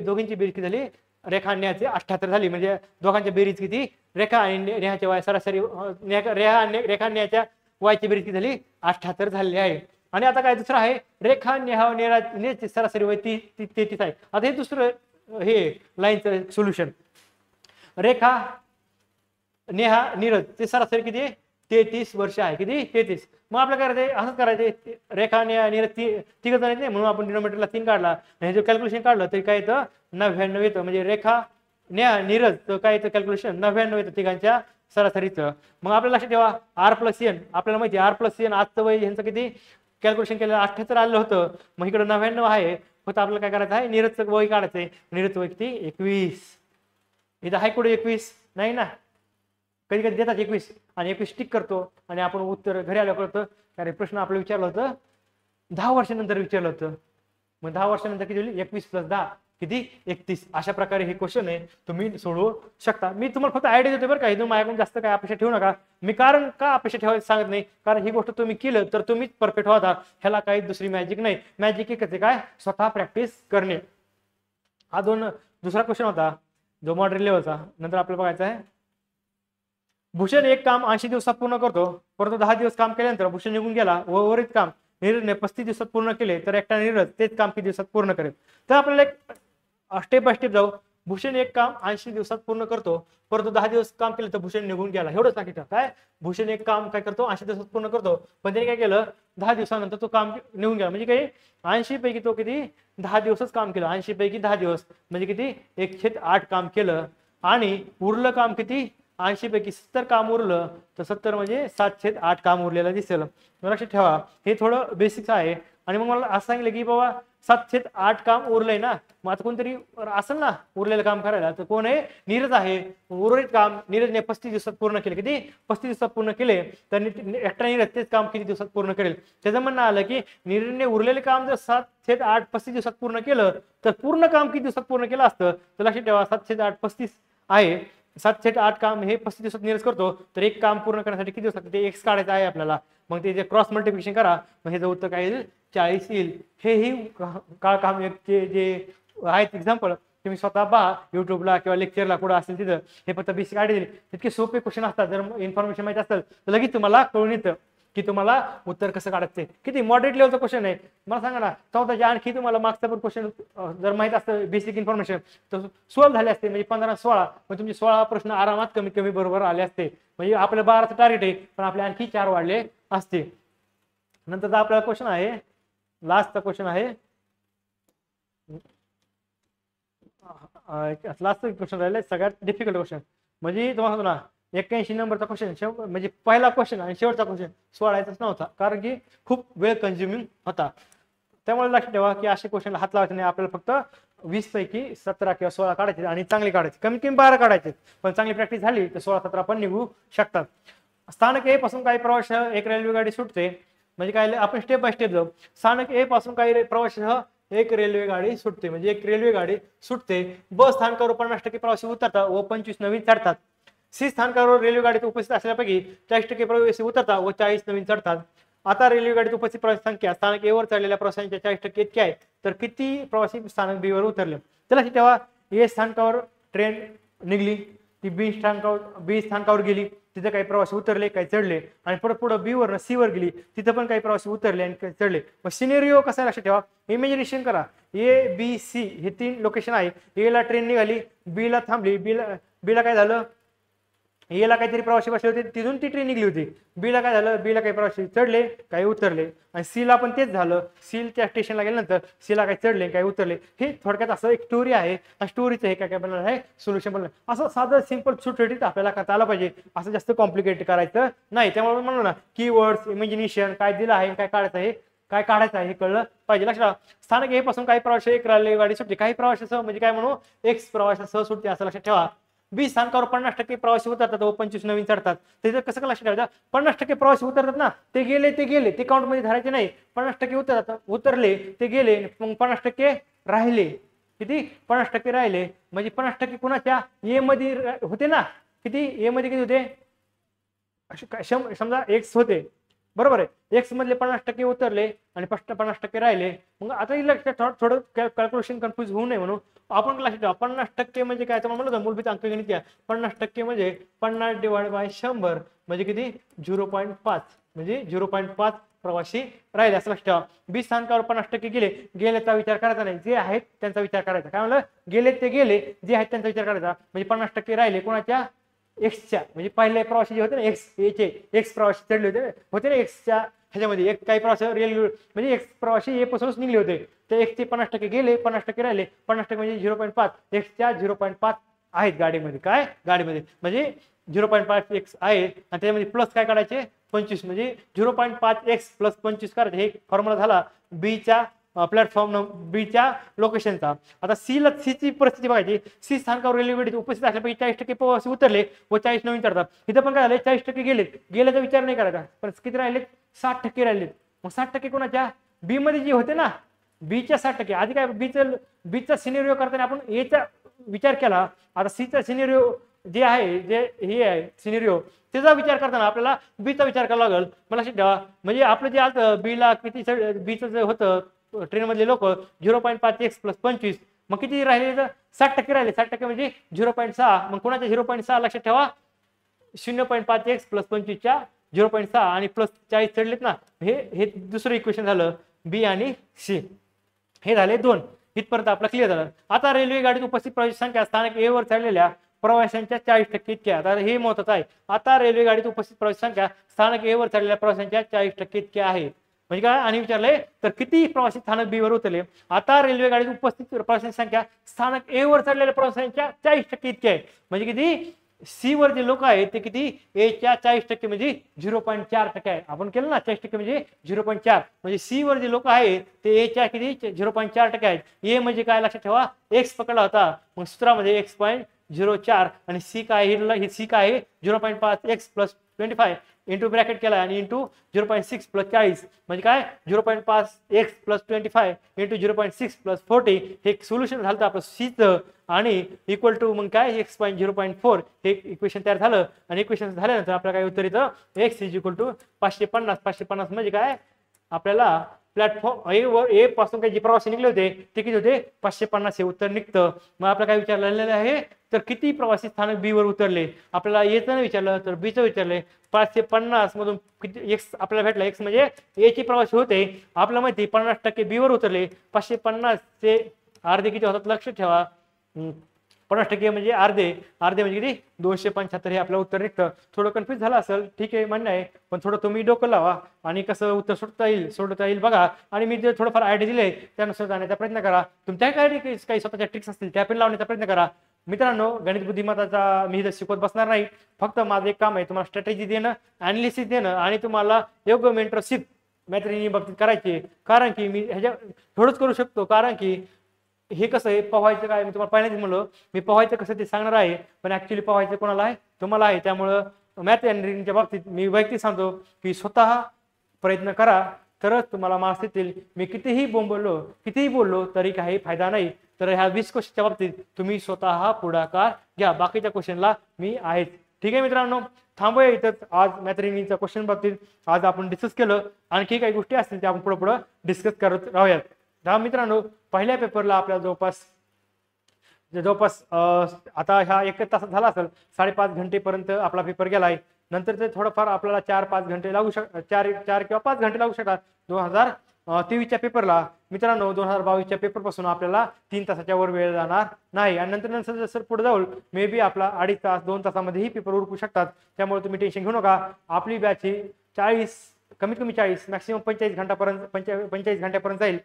दोघींची बेरीज किती झाली? रेखा आणि नेहाची 78 झाली. म्हणजे दोघांच्या बेरीज किती? रेखा आणि नेहाच्या वय सरासरी रेखा आणि नेहाच्या वयाची बेरीज किती झाली? 78 झालेली आहे. आणि आता काय दुसरं आहे, रेखा नेहाची सरासरी वय 33 आहे. आता हे दुसरं हे लाईनचं सोल्युशन. रेखा नेहा नीरज ते सरासरी किती? 33 वर्ष आहे. किती? 33. मग आपलं करायचंय, असंच करायचंय, रेखा नेहा नीरज तिघ जण नाही म्हणून आपण डिनोमिनेटरला 3 काढला. हे जर कॅल्क्युलेशन काढलं तरी काय येतं? 99 येतं. म्हणजे रेखा नेहा नीरज तर काय येतं कॅल्क्युलेशन? 99 येतं तिघांच्या सरासरीचं. मग आपल्याला लक्षात ठेवा आर प्लस एन, आपल्याला माहिती आर प्लस एन आजचं वय यांचं किती कॅल्क्युलेशन केलं 78 आलेलं होतं. मग इकडे 99 आहे, फक्त आपल्याला काय करायचं आहे नीरजचं वय काढायचं आहे. नीरजचं वय किती 21. इथं आहे कुठे 21 नाही ना, कधी कधी देतात 21 आणि 21 टिक करतो आणि आपण उत्तर घरी आल्यावर कळतं अरे प्रश्न आपलं विचारलं होतं 10 वर्षानंतर विचारलं होतं. मग 10 वर्षानंतर किती होईल 21 + 10 किती 31. अशा प्रकारे हे क्वेश्चन आहे तुम्ही सोडवू शकता. मी तुम्हाला फक्त आयडिया देतो बरं का, इथून माझ्याकडून जास्त काय अपेक्षा ठेवू नका. मी कारण का अपेक्षा ठेवायचं सांगत नाही, कारण ही गोष्ट तुम्ही केलं तर तुम्हीच परफेक्ट होता. ह्याला काही दुसरी मॅजिक नाही. मॅजिक एकच आहे काय स्वतः प्रॅक्टिस करणे. हा दुसरा क्वेश्चन होता जो मॉडरेट लेवलचा. नंतर आपल्याला बघायचं आहे भूषण एक काम 80 दिवसात पूर्ण करतो, परंतु 10 दिवस काम केल्यानंतर भूषण निघून गेला व उर्वरित काम नीरजने 35 दिवसात पूर्ण केले तर एकटा नीरज तेच काम किती दिवसात पूर्ण करेल. तर आपल्याला एक स्टेप बाय स्टेप जाऊ. भूषण एक काम 80 दिवसात पूर्ण करतो, परंतु 10 दिवस काम केलं तर भूषण निघून गेला. एवढंच सांगितलं काय भूषण एक काम काय करतो 80 दिवसात पूर्ण करतो, पण त्याने काय केलं 10 दिवसानंतर तो काम निघून गेला. म्हणजे काही 80 पैकी तो किती 10 दिवसच काम केलं. 80 पैकी 10 दिवस म्हणजे किती 1/8 काम केलं आणि उरलं काम किती 80 पैकी 70 काम उरलं तर 70 म्हणजे 7/8 काम उरलेलं दिसेल. लक्षात ठेवा हे थोडं बेसिक्स आहे. आणि मग मला असं सांगितलं की बाबा 7/8 काम उरलंय ना, मग आता कोणतरी असेल ना उरलेलं काम करायला, तर कोण आहे नीरज आहे. उर्वरित काम नीरजने 35 दिवसात पूर्ण केले. किती 35 दिवसात पूर्ण केले तर एकटा नीरज तेच काम किती दिवसात पूर्ण करेल. त्याचं म्हणणं आलं की नीरजने उरलेले काम जर 7/8 35 दिवसात पूर्ण केलं तर पूर्ण काम किती दिवसात पूर्ण केलं असतं. तर लक्षात ठेवा 7/8 35 आहे. 7/8 काम हे 35 दिवसात नीरज करतो, तर एक काम पूर्ण करण्यासाठी किती दिवसात ते x काढायचं आहे आपल्याला. मग ते जे क्रॉस मल्टिप्लिकेशन करा, मग हे जे उत्तर काय येईल 40 येईल. हेही का काम जे आहेत एक्झाम्पल तुम्ही स्वतः पहा युट्यूबला किंवा लेक्चरला कुठं असेल तिथं. हे फक्त बेसिक आयडिया दिली. इतके सोपे क्वेश्चन असतात. जर इन्फॉर्मेशन माहिती असेल तर लगेच तुम्हाला कळून येतं की तुम्हाला उत्तर कसं काढायचं. किती मॉडरेट लेवलचा क्वेश्चन आहे. मला सांगा ना 14 आणखी तुम्हाला मागचा पण क्वेश्चन जर माहित असतं बेसिक इन्फॉर्मेशन तर 16 झाले असते. म्हणजे 15-16 मग तुमचे 16 प्रश्न आरामात कमीत कमी बरोबर आले असते. म्हणजे आपलं 12चं टार्गेट आहे पण आपले आणखी 4 वाढले असते. नंतरचा आपला क्वेश्चन आहे लास्टचा क्वेश्चन आहे लास्टचा क्वेश्चन राहिला सगळ्यात डिफिकल्ट क्वेश्चन. म्हणजे तुम्हाला सांगतो ना 81 नंबरचा क्वेश्चन म्हणजे पहिला क्वेश्चन आणि शेवटचा क्वेश्चन सोडायचाच नव्हता, कारण की खूप वेळ कन्झ्युमिंग होता. त्यामुळे लक्षात ठेवा की असे क्वेश्चनला हात लावायचे नाही. आपल्याला फक्त 20 पैकी 17 किंवा 16 काढायचे आणि चांगले काढायचे. कमीत कमी 12 काढायचे, पण चांगली प्रॅक्टिस झाली तर 16-17 पण निघू शकतात. स्थानक ए पासून काही प्रवाशासह एक रेल्वे गाडी सुटते. म्हणजे काय आपण स्टेप बाय स्टेप जाऊ. स्थानक ए पासून काही प्रवाशासह एक रेल्वे गाडी सुटते. म्हणजे एक रेल्वे गाडी सुटते. बस स्थानकावर 50% प्रवासी उतरतात व 25 नवीन चढतात. सी स्थानकावर रेल्वे गाडीत उपस्थित असल्यापैकी 40% प्रवासी उतरतात व 40 नवीन चढतात. आता रेल्वे गाडीत उपस्थित प्रवासी संख्या स्थानक ए वर चढलेल्या प्रवाशांच्या 40% इतकी आहे, तर किती प्रवासी स्थानक बी वर उतरले. त्याला तेव्हा ए स्थानकावर ट्रेन निघली, ती बी स्थानकावर गेली, तिथे काही प्रवासी उतरले काही चढले आणि परत पुढे बी वर सी वर गेली, तिथे पण काही प्रवासी उतरले आणि काही चढले. मग सिनेरिओ कसा लक्षात ठेवा, इमॅजिनेशन करा. ए बी सी हे 3 लोकेशन आहे. ए ला ट्रेन निघाली, बी ला थांबली, बी ला काय झालं ए ला काहीतरी प्रवासी बसले होते तिथून ती ट्रेन निघली होती. बी ला काय झालं बी ला काही प्रवासी चढले काही उतरले आणि सी ला पण तेच झालं. सी त्या स्टेशनला गेल्यानंतर सी ला काही चढले काही उतरले. हे थोडक्यात असं एक स्टोरी आहे. स्टोरीचं हे काय काय बनणार आहे सोल्युशन बनणार. असं साधं सिंपल सुटसुटीत आपल्याला करता आलं पाहिजे, असं जास्त कॉम्प्लिकेटेड करायचं नाही. त्यामुळे म्हणलो ना कीवर्ड्स इमॅजिनेशन काय दिलं आहे काय काढायचं आहे काय काढायचं आहे हे कळलं पाहिजे. लक्षात स्थानक ए पासून काही प्रवासी एक रेल्वे गाडी सुटते, काही प्रवाशासह म्हणजे काय म्हणू एक्स प्रवाशासह सुटते असं लक्षात ठेवा. बी स्थानकावर 50% प्रवासी उतरतात व 25 नवीन चढतात. त्याचं कसं लक्षात ठेवायचं 50% प्रवासी उतरतात ना, ते गेले ते काउंट मध्ये धरायचे नाही. 50% उतरतात उतरले ते गेले, मग 50% राहिले. किती 50% राहिले म्हणजे 50% कुणाच्या ए मध्ये होते ना. किती ए मध्ये किती होते समजा एक्स होते बरोबर आहे. एक्स मधले 50% उतरले आणि 50% राहिले. मग आता लक्षात थोडं कॅल्क्युलेशन कन्फ्युज होऊ नये म्हणून आपण लक्षात ठेवा 50% म्हणजे काय तर म्हणलं मूलभूत अंकगणित 50% म्हणजे 50/100 म्हणजे किती 0.5 म्हणजे 0.5 प्रवासी राहिले असं लक्षात ठेवा. बी स्थानकावर 50% गेल्याचा विचार करायचा नाही, जे आहेत त्यांचा विचार करायचा. काय म्हणलं गेले ते गेले, जे आहेत त्यांचा विचार करायचा. म्हणजे 50% राहिले कोणाच्या एक्सच्या म्हणजे पहिले प्रवासी जे होते ना एक्स प्रवासी चढले होते ना एक्सच्या ह्याच्यामध्ये. एक काही प्रवासी रेल्वे म्हणजे एक्स प्रवासी ए पासूनच निघले होते, ते एक्सचे 50% गेले 50% राहिले. 50% म्हणजे 0.5 एक्सच्या 0.5 आहेत गाडीमध्ये. काय गाडीमध्ये म्हणजे 0.5x आहे आणि त्याच्यामध्ये प्लस काय काढायचे 25 म्हणजे 0.5x प्लस 25 करायचे. हे फॉर्म्युला झाला बीच्या प्लॅटफॉर्म बीच्या लोकेशनचा. आता सीची परिस्थिती बघायची. सी स्थानकावर रेल्वे गाडीत उपस्थित असल्यापैकी 40% प्रवासी उतरले व 40 नवीन चढतात. इथं पण काय झालं 40% गेल्याचा विचार नाही करायचा, पण किती राहिले 60% राहिले. मग 60% कोणाच्या बी मध्ये जे होते ना बीच्या 60%. आधी काय बीचा सिनेरिओ करताना आपण एचा विचार केला. आता सीचा सिनेरिओ जे आहे जे हे आहे सिनेरिओ त्याचा विचार करताना आपल्याला बीचा विचार करावा लागेल. मला लक्षात ठेवा म्हणजे आपलं जे आलं बीला किती बीचं जे होतं ट्रेन मधले लोक 0.5x प्लस 25 मग किती राहिले 60% राहिले. 60% म्हणजे 0.6. मग कोणाच्या 0.6 लक्षात ठेवा 0.5x प्लस 25च्या 0.6 आणि प्लस 40 चढलेत ना. हे दुसरं इक्वेशन झालं बी आणि सी. हे झाले 2. इथपर्यंत आपला क्लिअर झालं. आता रेल्वे गाडीत उपस्थित प्रवासी संख्या स्थानक ए वर चढलेल्या प्रवाशांच्या 40% इतकी. आता हे महत्वाचं आहे. आता रेल्वे गाडीत उपस्थित प्रवासी संख्या स्थानक ए वर चढलेल्या प्रवाशांच्या 40% इतकी आहे. म्हणजे काय आणि विचारलंय तर किती प्रवासी स्थानक बी वर उतरले. आता रेल्वे गाडीत उपस्थित प्रवाशांची संख्या स्थानक ए वर चढलेल्या प्रवाशांच्या 40% इतकी आहे. म्हणजे किती सी वर जे लोक आहेत ते किती एच्या 40% म्हणजे 0.4% आहे. आपण केलं ना 40% म्हणजे 0.4 म्हणजे सी वर जे लोक आहेत ते एच्या किती 0.4% आहेत. ए म्हणजे काय लक्षात ठेवा एक्स पकडला होता मग सूत्रामध्ये x.04 आणि सी काय हे सी काय आहे 0.5x प्लस 25 इंटू ब्रॅकेट केला आणि इंटू 0.6 प्लस 40 म्हणजे काय 0.5x प्लस 25 इंटू 0.6 प्लस 40 हे सोल्युशन झालं आपलं सीचं आणि इक्वल टू मग काय x.0.4 हे इक्वेशन तयार झालं. आणि इक्वेशन झाल्यानंतर आपल्याला काय उत्तर येतं x इज इक्वल टू 550. 550 म्हणजे काय आपल्याला प्लॅटफॉर्म ए पासून काही जे प्रवासी निघले होते ते किती होते 550 हे उत्तर निघतं. मग आपल्याला काय विचारलेलं आहे तर किती प्रवासी स्थानक बी वर उतरले. आपल्याला एचं नाही विचारलं तर बीचं विचारले. 550 मधून किती एक्स आपल्याला भेटला. एक्स म्हणजे एचे प्रवासी होते आपल्याला माहिती 50% बी वर उतरले. 550 चे अर्धे किती होतात लक्षात ठेवा 50% म्हणजे अर्धे म्हणजे किती 275 हे आपलं उत्तर निघतं. थोडं कन्फ्युज झालं असेल ठीक आहे म्हणणं आहे पण थोडं तुम्ही डोकं लावा आणि कसं उत्तर सोडता येईल बघा. आणि मी जे थोडंफार आयडिया दिले त्यानुसार जाण्याचा प्रयत्न करा. तुमच्या काही स्वतःच्या ट्रिक्स असतील त्या पण लावण्याचा प्रयत्न करा. मित्रांनो गणित बुद्धिमत्ताचा मी इथं शिकवत बसणार नाही. फक्त माझं एक काम आहे तुम्हाला स्ट्रॅटेजी देणं अनालिसिस देणं आणि तुम्हाला योग्य मेंटरशिप मैत्रिणी बाबतीत करायची. कारण की मी ह्याच्या थोडंच करू शकतो कारण की हे कसं आहे पोहायचं काय मी तुम्हाला पहिल्यांदाच म्हणलं मी पोहायचं कसं ते सांगणार आहे पण ऍक्च्युली पोहायचं कोणाला आहे तुम्हाला आहे. त्यामुळं मॅथ अँड रिडिंगच्या बाबतीत मी वैयक्तिक सांगतो की स्वतः प्रयत्न करा तरच तुम्हाला मार्क्स येतील. मी कितीही बोललो तरी काही फायदा नाही. तर ह्या 20 क्वेश्चनच्या बाबतीत तुम्ही स्वतः पुढाकार घ्या. बाकीच्या क्वेश्चनला मी आहेच. ठीक आहे मित्रांनो थांबूया इथंच. आज मॅथ रिडिंगच्या क्वेश्चन बाबतीत आज आपण डिस्कस केलं. आणखी काही गोष्टी असतील त्या आपण पुढे डिस्कस करत राहूयात. मित्रांनो पहिल्या पेपरला आपल्याला जवळपास आता ह्या 1 तासात झाला असेल 5.5 घंटेपर्यंत आपला पेपर गेलाय. नंतर ते थोडंफार आपल्याला 4-5 घंटे लागू शकतात 4 किंवा 5 घंटे लागू शकतात 2023च्या पेपरला. मित्रांनो 2022च्या पेपर पासून आपल्याला 3 तासाच्या वर वेळ जाणार नाही. आणि नंतर जसं पुढे जाऊन मे बी आपला 2.5 तास 2 तासामध्येही पेपर उरकू शकतात. त्यामुळे तुम्ही टेन्शन घेऊ नका. आपली बॅच ही 40 कमीत कमी 40 मॅक्सिमम 45 घंट्यापर्यंत जाईल.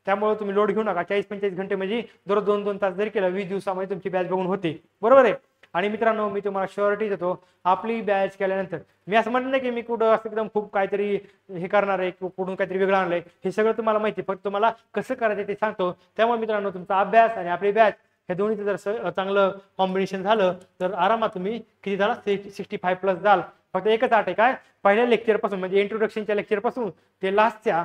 त्यामुळे तुम्ही लोड घेऊ नका. 40-45 घंटे म्हणजे दररोज 2-2 तास जरी केलं 20 दिवसामध्ये तुमची बॅच बघून होते बरोबर आहे. आणि मित्रांनो मी तुम्हाला श्युरिटी देतो आपली बॅच केल्यानंतर मी असं म्हणत नाही की मी कुठं असं एकदम खूप काहीतरी हे करणार आहे किंवा कुठून काहीतरी वेगळं आणलंय. हे सगळं तुम्हाला माहिती फक्त तुम्हाला कसं करायचं ते सांगतो. त्यामुळे मित्रांनो तुमचा अभ्यास आणि आपली बॅच हे दोन्हीचं जर चांगलं कॉम्बिनेशन झालं तर आरामात तुम्ही किती झाला 65+ जाल. फक्त एकच आठ आहे काय पहिल्या लेक्चर पासून म्हणजे इंट्रोडक्शनच्या लेक्चर पासून ते लास्टच्या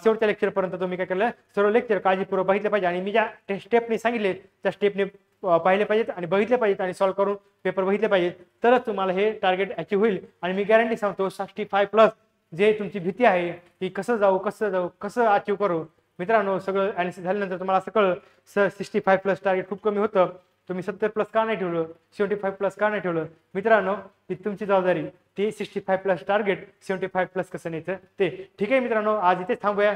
शेवटच्या लेक्चर पर्यंत तुम्ही काय केलं सर्व लेक्चर काळजीपूर्वक बघितले पाहिजे. आणि मी ज्या स्टेपने सांगितले त्या स्टेपने पाहिले पाहिजेत आणि बघितले पाहिजेत आणि सॉल्व्ह करून पेपर बघितले पाहिजेत तरच तुम्हाला हे टार्गेट अचीव्ह होईल. आणि मी गॅरंटी सांगतो 65+ जे तुमची भीती आहे की कसं अचीव्ह करू. मित्रांनो सगळं अनालिसिस झाल्यानंतर तुम्हाला असं कळलं 65+ टार्गेट खूप कमी होतं. तुम्ही 70+ का नाही ठेवलं 75+ का नाही ठेवलं. मित्रांनो ही तुमची जबाबदारी. ते 65+ टार्गेट 75+ कसं न्यायचं ते. ठीक आहे मित्रांनो आज इथेच थांबूया.